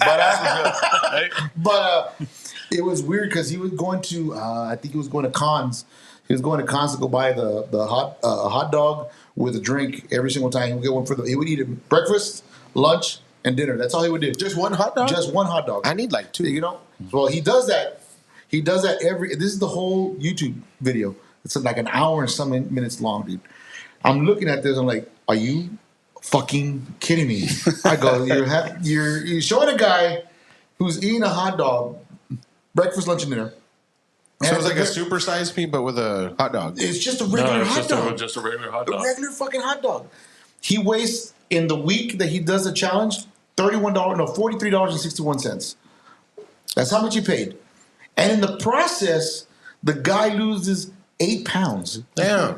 But it was weird because he was going to, I think he was going to Cons. He was going to Cons to go buy the hot dog with a drink every single time. He would get one he would eat it breakfast, lunch, and dinner. That's all he would do. Just one hot dog? Just one hot dog. I need like two. Well, he does that. He does that this is the whole YouTube video. It's like an hour and some minutes long, dude. I'm looking at this. I'm like, are you fucking kidding me? I go, you're showing a guy who's eating a hot dog, breakfast, lunch, and dinner. So it's like a supersized meat, but with a hot dog. It's just a regular hot dog. Just a regular hot dog. A regular fucking hot dog. He wastes, in the week that he does the challenge, $43.61. That's how much he paid. And in the process, the guy loses 8 pounds. Damn.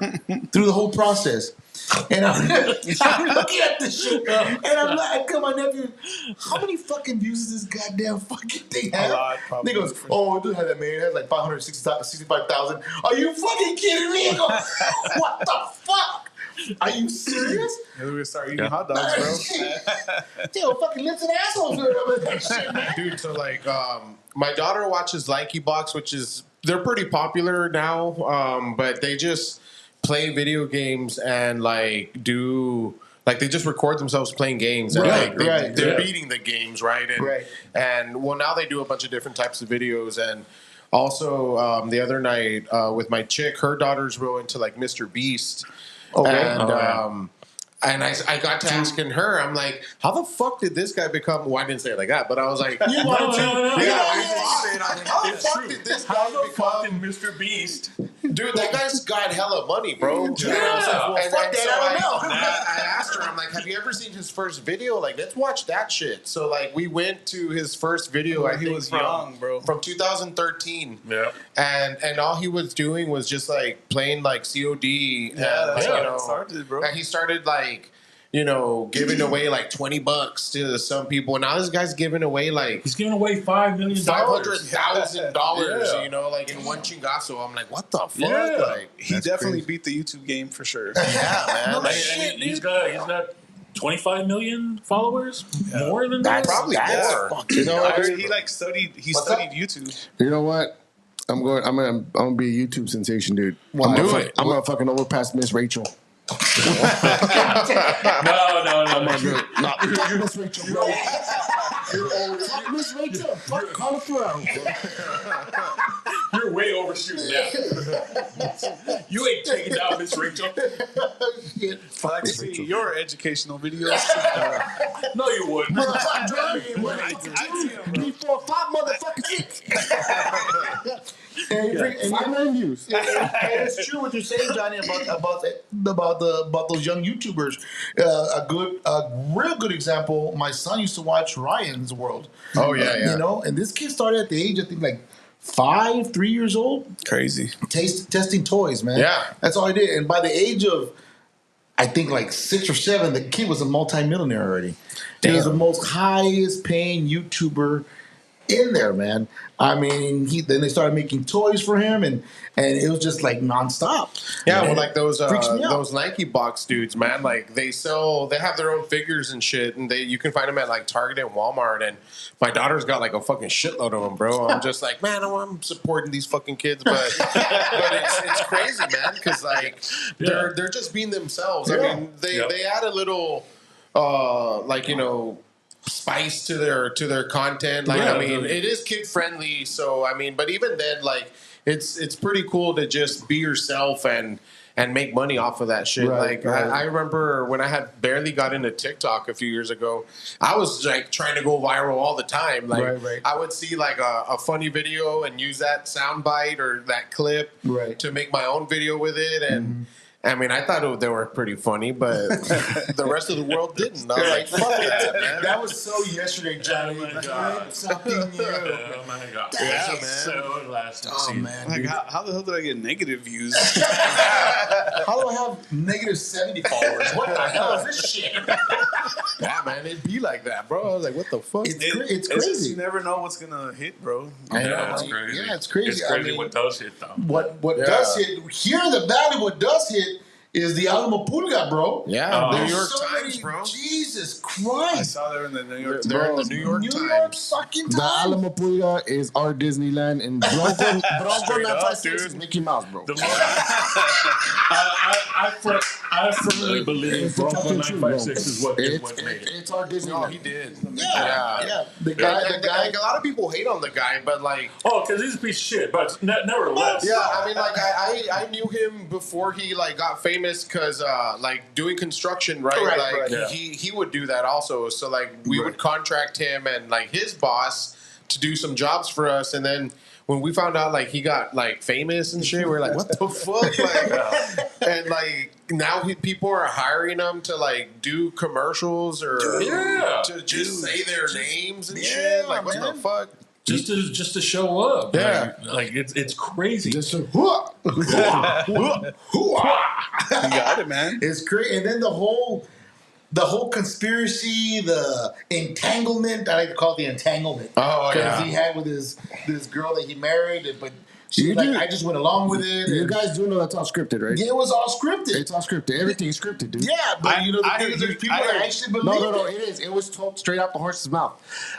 Through the whole process. And I'm looking at this shit, and I tell my nephew, how many fucking views does this goddamn fucking thing have? A lot, probably. He goes, oh, it doesn't have that many. It has like 565,000. Are you fucking kidding me? I go, what the fuck? Are you serious? We're going to start eating hot dogs, bro. Yo, fucking lips and assholes with that shit, man. Dude, so like, my daughter watches Likey Box, they're pretty popular now, but they just play video games and they just record themselves playing games and they're beating the games, right? And well, now they do a bunch of different types of videos. And also the other night with my chick, her daughter's real into like Mr. Beast. And I got to asking her, I'm like, how the fuck did this guy become? Well, I didn't say it like that, but I was like, how the fuck did this guy become Mr. Beast? Dude, that guy's got hella money, bro. Fuck that, I don't know. I asked her, I'm like, have you ever seen his first video? Like, let's watch that shit. So, like, we went to his first video. He was young, bro. From 2013. Yeah. And all he was doing was just, like, playing, like, COD. Yeah, that's how it started, bro. And he started, like, giving away like $20 to some people. Now this guy's giving away he's giving away $5 million, $500,000, like in one chingazo. I'm like, what the fuck? Yeah. Like, he definitely beat the YouTube game for sure. Yeah, man. He's got 25 million followers, more than that. Probably more. He studied YouTube. You know what? I'm gonna be a YouTube sensation, dude. I'm gonna fucking overpass Miss Rachel. No. Miss Rachel, bro. Miss Rachel, fuck cauliflower. You're way overshooting now. You ain't taking down Miss Rachel. Fuck see your educational videos. No, you wouldn't. Before 5 motherfucking 6. And 5 million views. And it's true what you're saying, Johnny, about those young YouTubers. A real good example. My son used to watch Ryan's World. Oh yeah. And this kid started at the age, I think, like 3 years old. Crazy. Testing toys, man. Yeah, that's all he did. And by the age of, I think, like 6 or 7, the kid was a multimillionaire already. He was the most highest paying YouTuber in there, man. I mean, then they started making toys for him, and it was just like nonstop. Yeah, well, like those Nike box dudes, man. Like they have their own figures and shit, and you can find them at like Target and Walmart. And my daughter's got like a fucking shitload of them, bro. I'm just like, man, I'm supporting these fucking kids, but it's crazy, man, because like they're just being themselves. I mean, they add a little spice to their content. Like, I mean, it is kid friendly. So, I mean, but even then, like, it's pretty cool to just be yourself and make money off of that shit. Right, like, I remember when I had barely got into TikTok a few years ago, I was like trying to go viral all the time. Like, I would see like a funny video and use that soundbite or that clip to make my own video with it. And I mean, I thought they were pretty funny, but the rest of the world didn't. I was like, fuck that, man. That was so yesterday, Johnny. Oh, my God. Something new. Oh, my God. Yeah, man. So last man. Like, how the hell did I get negative views? How do I have negative 70 followers? What the hell is this shit? Yeah, man, it'd be like that, bro. I was like, what the fuck? It's It's crazy. just, you never know what's gonna hit, bro. Yeah, it's crazy. Yeah, it's crazy. It's crazy what does hit, though. What does hit, here in the Valley, what does hit is the Alamo Pulga, bro. Yeah, New York so Times, bro. Jesus I Christ. saw there in the New York Times. They're in the New York Times. fucking The Times. Alamo Pulga is our Disneyland, and Bronco 956 is Mickey Mouse, bro. I firmly believe Bronco 956 is what made it. It's our Disneyland. No, he did. Yeah. The guy. Like, a lot of people hate on the guy, but like, because he's a piece of shit, but nevertheless. yeah, I mean, like, I knew him before he like got famous because like doing construction, right? He would do that also. So like we would contract him and like his boss to do some jobs for us, and then when we found out like he got like famous and shit, we were like, what the fuck? Like, and like now people are hiring him to like do commercials or to just say their names and shit. Like, what the fuck? Just to show up. Yeah. Like it's crazy. Just a You got it, man. It's crazy. And then the whole conspiracy, the entanglement, I like to call it the entanglement. Oh, because he had with this girl that he married, but I just went along with it. You guys do know that's all scripted, right? Yeah, it was all scripted. It's all scripted. Everything's scripted, dude. Yeah, but there's people that actually believe No, it is. It was told straight out the horse's mouth.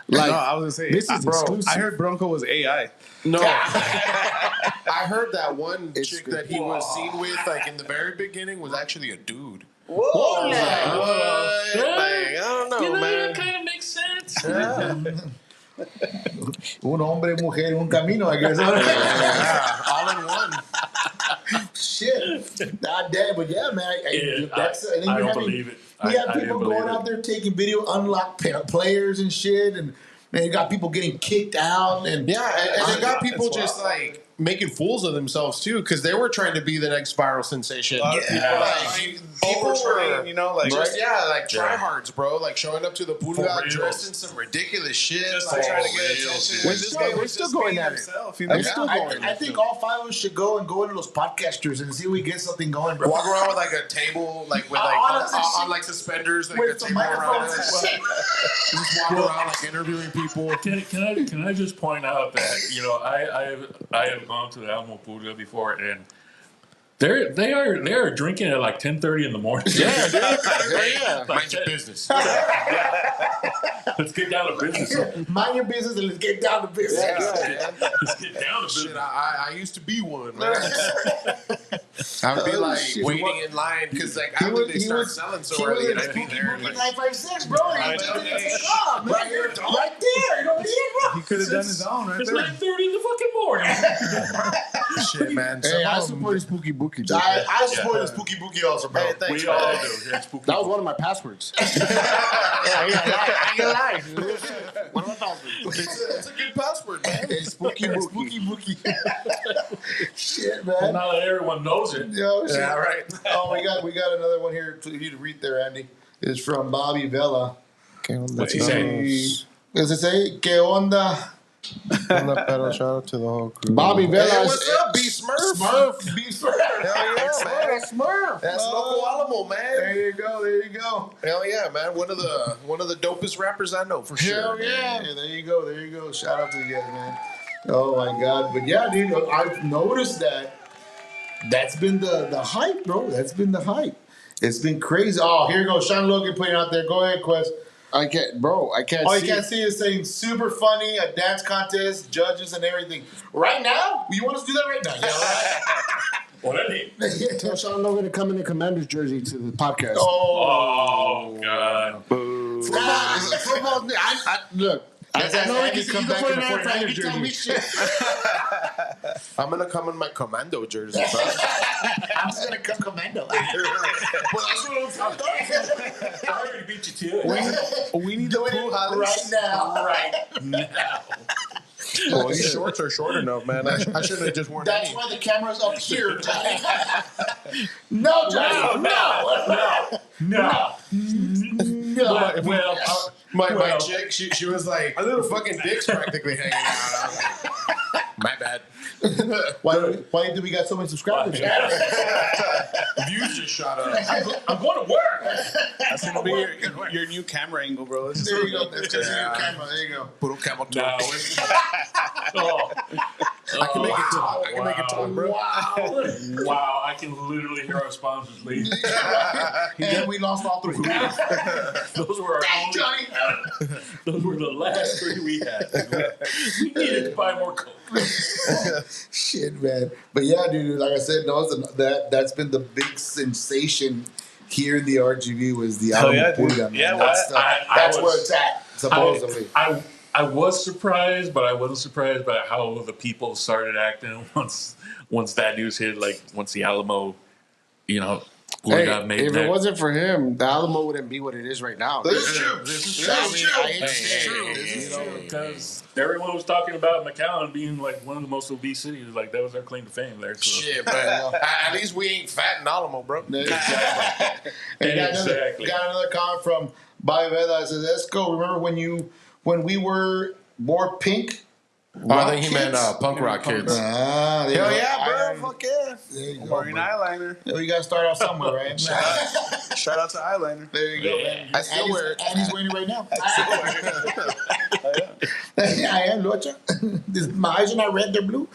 Like, No, I was gonna say, this is exclusive. I heard Bronco was AI. No, I heard that one chick that he was seen with, like in the very beginning, was actually a dude. Whoa! Like, what? Like, I don't know, man. That kind of makes sense. Un hombre, mujer, un camino, I guess. All in one. Shit. God damn, but yeah, man. I don't believe it. You have people going out there taking video, unlock players and shit, and you got people getting kicked out. And they got people just like making fools of themselves too, because they were trying to be the next viral sensation. People were, tryhards, bro. Like showing up to the Pulga dressed in some ridiculous shit, Just like trying to get attention. We're still going at it. I think all five of us should go into those podcasters and see if we get something going, bro. Walk around with like a table, like with like on like suspenders, like with a some table around. microphones and shit. Just walk around like interviewing people. Can I just point out that I have gone to the Alamo Pulga before, and they are drinking at like 10:30 in the morning. Yeah, dude. Like, Mind your business. Let's get down to business. Mind your business and let's get down to business. Let's get down to business. Shit, I used to be one, man. I would be like waiting in line because like after they start selling so early, and I'd be there like 956, bro. Right there. You don't need it, bro. He could have done his own right It's there. 9:30 in the fucking morning. shit, man. Hey, I support Spooky Bookie. Dude. I support the Spooky Bookie also, bro. Hey, thanks, We man. all do. Yeah, spooky. That was one of my passwords. I can lie. One of my passwords. It's a good password, man. Hey, Spooky Bookie. Spooky Bookie. Shit, Well, man. now that everyone knows it. Yo, shit. Yeah, right. Oh, we got another one here for you to read there, Andy. It's from Bobby Vela. What's he saying? Does it say, ¿Qué onda? Shout out to the whole crew. Bobby Velas. Hey, what's up, B Smurf? Smurf. Hell yeah, man. Smurf. That's Loco Alamo, man. There you go. Hell yeah, man. One of the dopest rappers I know for sure. Hell yeah. There you go. Shout out to you guys, man. Oh my God. But yeah, dude, I've noticed that's been the hype, bro. That's been the hype. It's been crazy. Oh, here you go. Sean Logan putting it out there. Go ahead, Quest. I can't see. All you can't see is saying super funny, a dance contest, judges, and everything. Right now? You want us to do that right now? Yeah, right. What I need. Tell Sean Logan to come in the Commander's jersey to the podcast. Oh God. Boo. Football. Look. I know he can come back in the 49ers jersey. I'm going to come in my commando jersey, bro. I'm just going to come commando. Well, that's what I'm I already beat you to it. We need to pull right now. Well, these shorts are short enough, man. I shouldn't have just worn That's any. why the camera's up here, Johnny. No, Johnny. No. Well, my chick, she was like, a little fucking dick's practically hanging out. I was like, my bad. Why do we got so many subscribers? Views just shot up. I'm going to work. That's gonna be your new camera angle, bro. There you go. That's just your camera. There you go. Put a camel toe. No, I can make it talk. I can make it talk, bro. Wow, I can literally hear our sponsors leave. And we lost all three. Those were our only. Those were the last three we had. We needed to buy more Coke. Shit, man. But yeah, dude, like I said, that's been the big sensation here in the RGV was the Alamo Purga, man. Yeah, that's where it's at, supposedly. I was surprised, but I wasn't surprised by how the people started acting once that news hit. Like once the Alamo, got made. If it wasn't for him, the Alamo wouldn't be what it is right now. This is true. This is true. Because everyone was talking about McAllen being like one of the most obese cities. Like that was our claim to fame there. So. Shit, man. At least we ain't fat in Alamo, bro. Exactly. Exactly. Got another comment from Bobby Vela. It says, let's go. Remember when we were more pink? I think he meant punk rock kids. Hell yeah, bro. Fuck yeah. There you go. Wearing eyeliner. We got to start off somewhere, right? Shout out to eyeliner. There you go, man. I still wear it. And he's wearing it right now. I am, Locha. My eyes are not red, they're blue.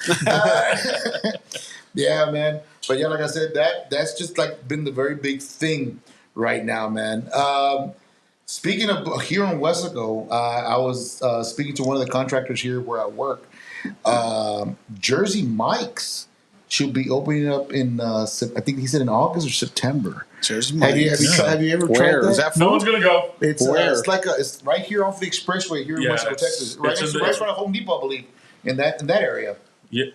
Yeah, man. But yeah, like I said, that's just like been the very big thing right now, man. Speaking of here in Wesco, I was speaking to one of the contractors here where I work. Jersey Mike's should be opening up in, I think he said in August or September. Jersey Mike's. Have you ever tried Where? that? Is that No one's gonna go. It's it's right here off the expressway here in Wesco, Texas. Right next to the restaurant of Home Depot, I believe, in that area. Yeah.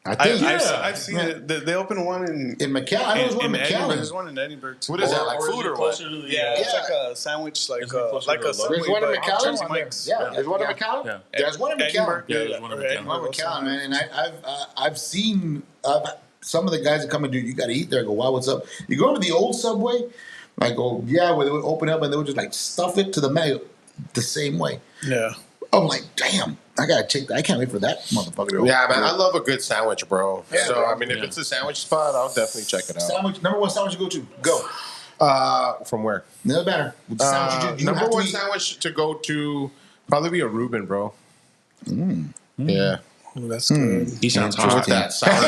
I've seen it. They opened one in McAllen. I know there's one in McAllen. There's one in Edinburgh too. What is that, like Or food or what? closer to the, It's like a sandwich, like a Subway. There's one in but McAllen? Jersey Mike's. Yeah, There's one in McAllen? Yeah. there's one in McAllen. Yeah, there's one in McAllen. One in McAllen, man. And I've seen some of the guys that come and do, you got to eat there. I go, wow, what's up? You go to the old Subway? I go, yeah, where they would open up and they would just like stuff it to the mayo the same way. Yeah. I'm like, damn, I got to check that. I can't wait for that motherfucker to open. Yeah, man, I love a good sandwich, bro. Yeah, so, bro. I mean, if it's a sandwich spot, I'll definitely check it out. Sandwich, number one sandwich you go to. Go. From where? No matter. What sandwich you number have to one eat. sandwich to go to, probably be a Reuben, bro. Yeah. Ooh, that's good. He sounds With hot. that sour,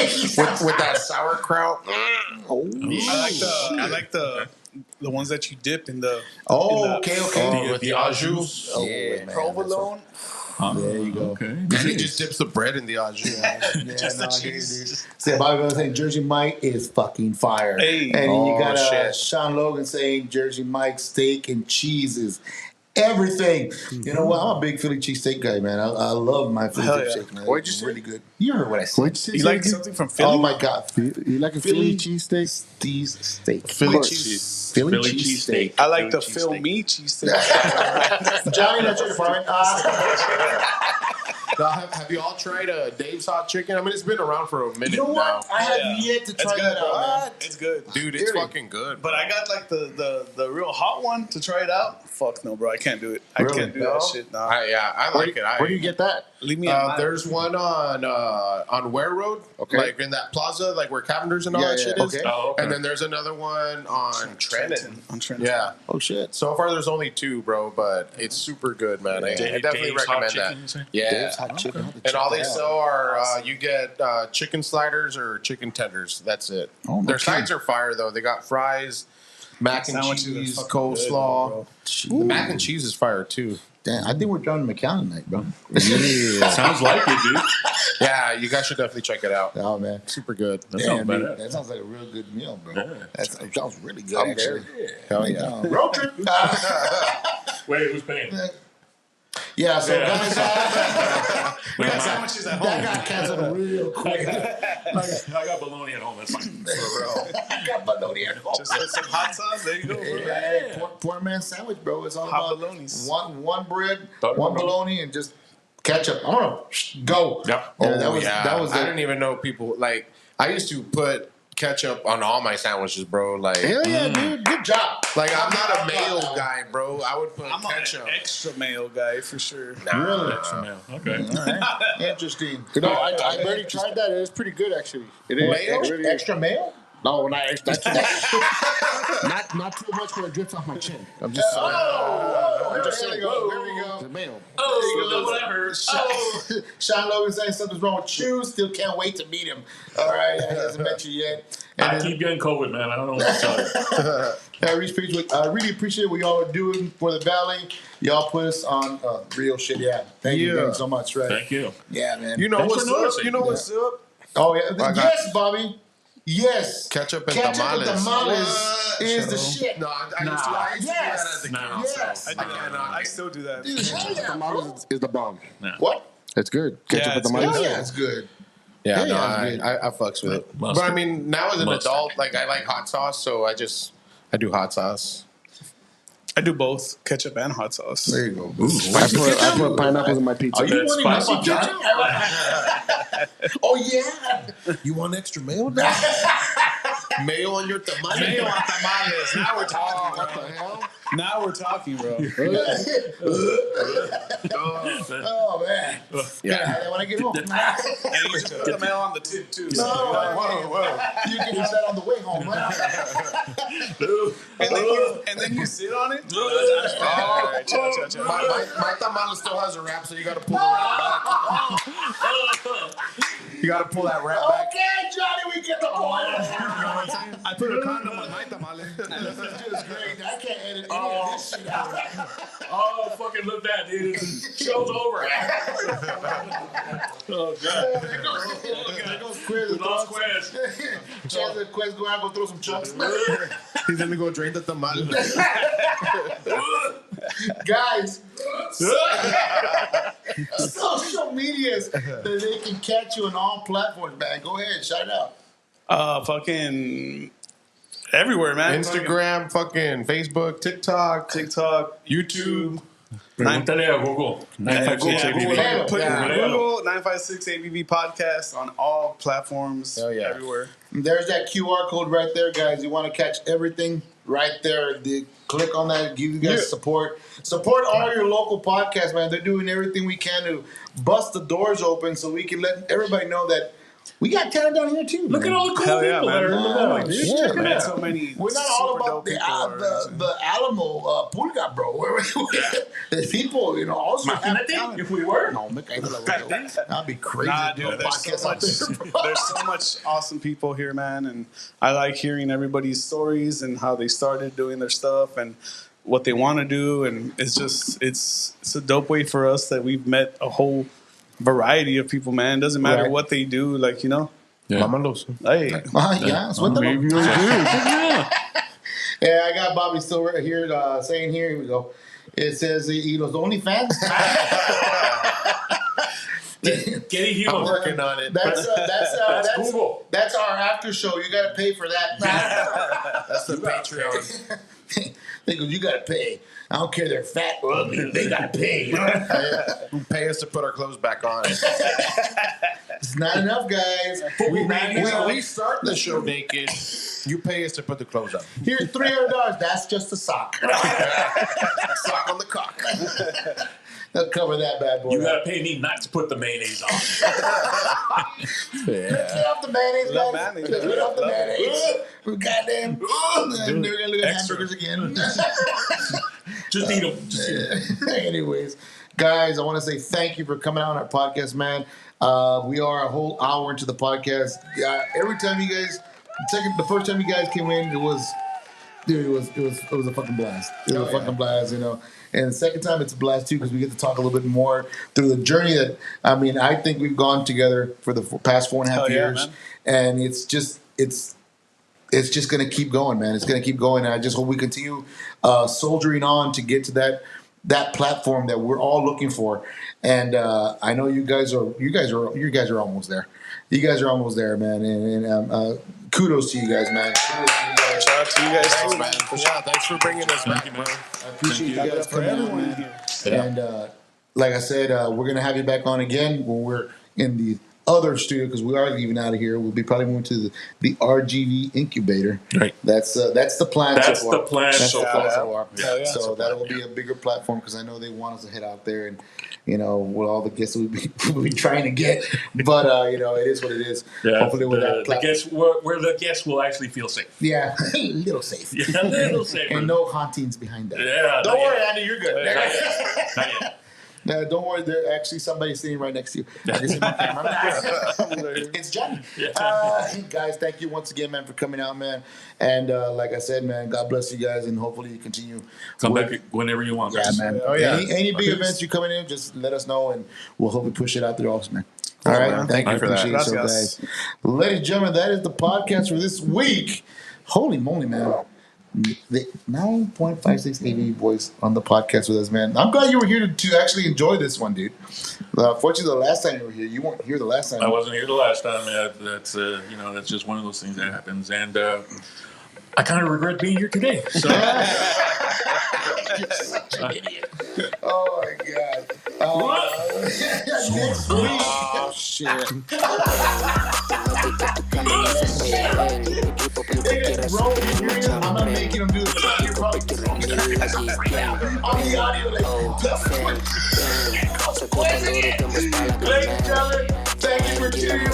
with that sauerkraut. I like the ones that you dip in the. Okay. With the au jus. Yeah, man, provolone. There you go. Okay. And he just dips the bread in the au jus. Just the cheese. See, Bobby was saying Jersey Mike is fucking fire. Hey. And then you got shit. Sean Logan saying Jersey Mike steak and cheese is everything. You know what? I'm a big Philly cheesesteak guy, man. I love my Philly cheesesteak, man. What'd you It's say? really good. You heard what I said. What'd you say? You like something from Philly? Oh my God. You like a Philly cheesesteak? Cheesesteak. Philly cheese. Philly Philly cheesesteak. I like the Phil Me cheesesteak. Johnny, that's your department. Now, have you all tried Dave's Hot Chicken? I mean, it's been around for a minute You know now. what? I have yet to try that out, man. It's good. Dude, it's fucking good. But I got like the real hot one to try it out. Fuck no, bro. I can't do it. I Really? can't do that shit. Nah. I like it. Where do you get that? Leave me there's one on Ware Road, like in that plaza, like where Cavender's and all that shit is. Oh, okay. And then there's another one on Trenton. On Trenton. Yeah. Oh shit. So far, there's only 2, bro, but it's super good, man. I definitely recommend that. Yeah. Dave's Hot Chicken. And all they sell are you get chicken sliders or chicken tenders. That's it. Oh, Their sides are fire though. They got fries, mac and cheese, coleslaw. The mac and cheese is fire too. Damn, I think we're driving to McAllen tonight, bro. Yeah. Sounds like it, dude. Yeah, you guys should definitely check it out. Oh man, Super good. That sounds better. That sounds like a real good meal, bro. Yeah. That sounds really good, actually. Hell yeah. Road trip. Wait, who's paying? Yeah, so guys, We got sandwiches at home. that got canceled real quick. I got bologna at home. That's fine. For real. I got bologna at home. Just with some hot sauce. There you go, bro. Yeah, poor man sandwich, bro. It's all Hot about bolognas. one bread, one bologna, and just ketchup. I don't know. Go. Yep. That was I didn't even know people like. I used to put ketchup on all my sandwiches, bro. Like, hell yeah, dude. Good job. like I'm not a mayo guy, bro. I would put I'm ketchup. an extra mayo guy for sure. Really? Extra mail. Okay. All right. Interesting. You know, I already tried that. It is pretty good, actually. It is. Mayo? It really is. Extra mayo? No, not extra. Not too much where it drips off my chin. I'm just saying. I'm just saying. There we go. The mayo. Oh, that's what I heard. Sean Logan saying something's wrong with you. Still can't wait to meet him. All right. He hasn't met you yet. And I keep getting COVID, man. I don't know what to tell you. I really appreciate what y'all are doing for the Valley. Y'all put us on real shit. Yeah. Thank you so much. Right. Thank you. Yeah, man. You know Thanks what's for up? noticing. You know what's up? Oh, yeah. Yes, Bobby. Yes. Ketchup and Ketchup tamales. and tamales is the shit. No, I used to do that as a kid. Yes. I still do that. Dude, hell yeah, bro. Tamales is the bomb. What? It's good. Ketchup it's with tamales. Hell yeah, it's good. Yeah, no, Yeah, I fucks with it. Mustard. But I mean, now as an Mustard. adult, like I like hot sauce, so I do hot sauce. I do both ketchup and hot sauce. There you go. I put pineapples in my pizza. Are you That's wanting spicy, ketchup? Oh, yeah. You want extra mayo? Mayo on your tamales? Mayo on tamales. Now we're talking. What the hell? Now we're talking, bro. Oh, man. Yeah. When I get home. And you just put the mayo on the tip too. So Whoa. You can have that on the way home. and then you sit on it. My tamale still has a wrap, so you got to pull the wrap back. You got to pull that wrap back. Okay, Johnny, we get the point. I put a condom on my tamale. This is just great. I can't edit any of this shit out. Oh, fucking look that, dude. Show's over. Oh, God. There goes Quiz. Lost Quiz. Chance the Quiz go out, go throw some chunks. He's going to go drain the tamale. Guys, social medias that they can catch you on all platforms, man. Go ahead, shout it out. Fucking everywhere, man. Instagram, fucking Facebook, TikTok, YouTube. Pregúntale a Google. 956 ABV. Put Yeah. Google 956 ABV Podcast on all platforms. Hell yeah. Everywhere. There's that QR code right there, guys. You want to catch everything right there. Click on that. Give you guys support. Support all your local podcasts, man. They're doing everything we can to bust the doors open so we can let everybody know that we got talent down here too. Look at all the cool Hell yeah, people that man. are in the valley. Yeah, Man, man. so many. We're not all super about dope people the Alamo Pulga, bro. There's people, also have Imagínate talent. if we were. No, that'd be crazy. Nah, dude, there's so much awesome people here, man, and I like hearing everybody's stories and how they started doing their stuff and what they want to do, and it's a dope way for us that we've met a whole variety of people, man. Doesn't matter Right. what they do, like, Yeah. hey, Yeah, it's what Yeah, I got Bobby still right here saying here we go. It says he los OnlyFans. Get I'm working on it. That's Google. That's our after show. You got to pay for that. That's the Patreon. They go, you got to pay. I don't care they're fat or ugly. They got to pay. Pay us to put our clothes back on. It's not enough, guys. We start the show naked. You pay us to put the clothes on. Here's $300. That's just a sock. Sock on the cock. They'll cover that bad boy. You gotta pay me not to put the mayonnaise on. Get off the mayonnaise, guys. Get off the mayonnaise. Goddamn. They're gonna look at hamburgers again. Just eat them. Anyways, guys, I want to say thank you for coming out on our podcast, man. We are a whole hour into the podcast. Every time you guys, the first time you guys came in, it was a fucking blast. It was a fucking blast, you know. And the second time, it's a blast too because we get to talk a little bit more through the journey that I think we've gone together for the past 4.5 years, and it's just gonna keep going, man. It's gonna keep going, and I just hope we continue soldiering on to get to that platform that we're all looking for. And I know you guys are almost there. You guys are almost there, man. And kudos to you guys, man. Shout out to you guys too, man. Thanks for bringing us back, man. I appreciate you guys coming out, man. And like I said, we're gonna have you back on again when we're in the other studio because we are leaving out of here. We'll be probably moving to the RGV incubator. Right. That's the plan. That's so far. the plan so far. Yeah. So that will be a bigger platform because I know they want us to head out there and with all the guests we'll be trying to get. But it is what it is. Yeah. Hopefully with that where the guests will actually feel safe. Yeah, a little safe. Yeah, a little safer. And no hauntings behind that. Yeah. Don't worry, Andy, you're good. Not yet. No, don't worry. There's actually somebody sitting right next to you. I can see my camera. It's Johnny. Guys, thank you once again, man, for coming out, man. And like I said, man, God bless you guys, and hopefully you continue. Come back whenever you want. Yeah, man. Oh, yeah. Any big events you coming in, just let us know, and we'll hopefully push it out there also, man. All right, man. thank you for that. So, guys, ladies and gentlemen, that is the podcast for this week. Holy moly, man. The 9.56 ABV boys on the podcast with us, man. I'm glad you were here to actually enjoy this one, dude. Fortunately, the last time you were here, you weren't here the last time. I wasn't here the last time. That's that's just one of those things that happens, and I kind of regret being here today. So. You're such an idiot. Oh my god. Next week. Oh shit. I'm not making them do this. You're probably on the audio. Ladies and gentlemen, thank you for tuning in.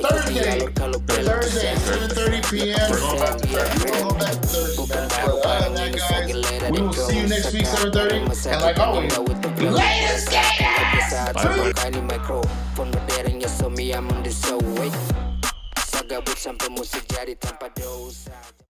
We'll see you next week on Thursday, 7:30 p.m. We'll go back to Thursday, man. But other than that, guys, we will see you next week, 7:30. And like always, later, skaters!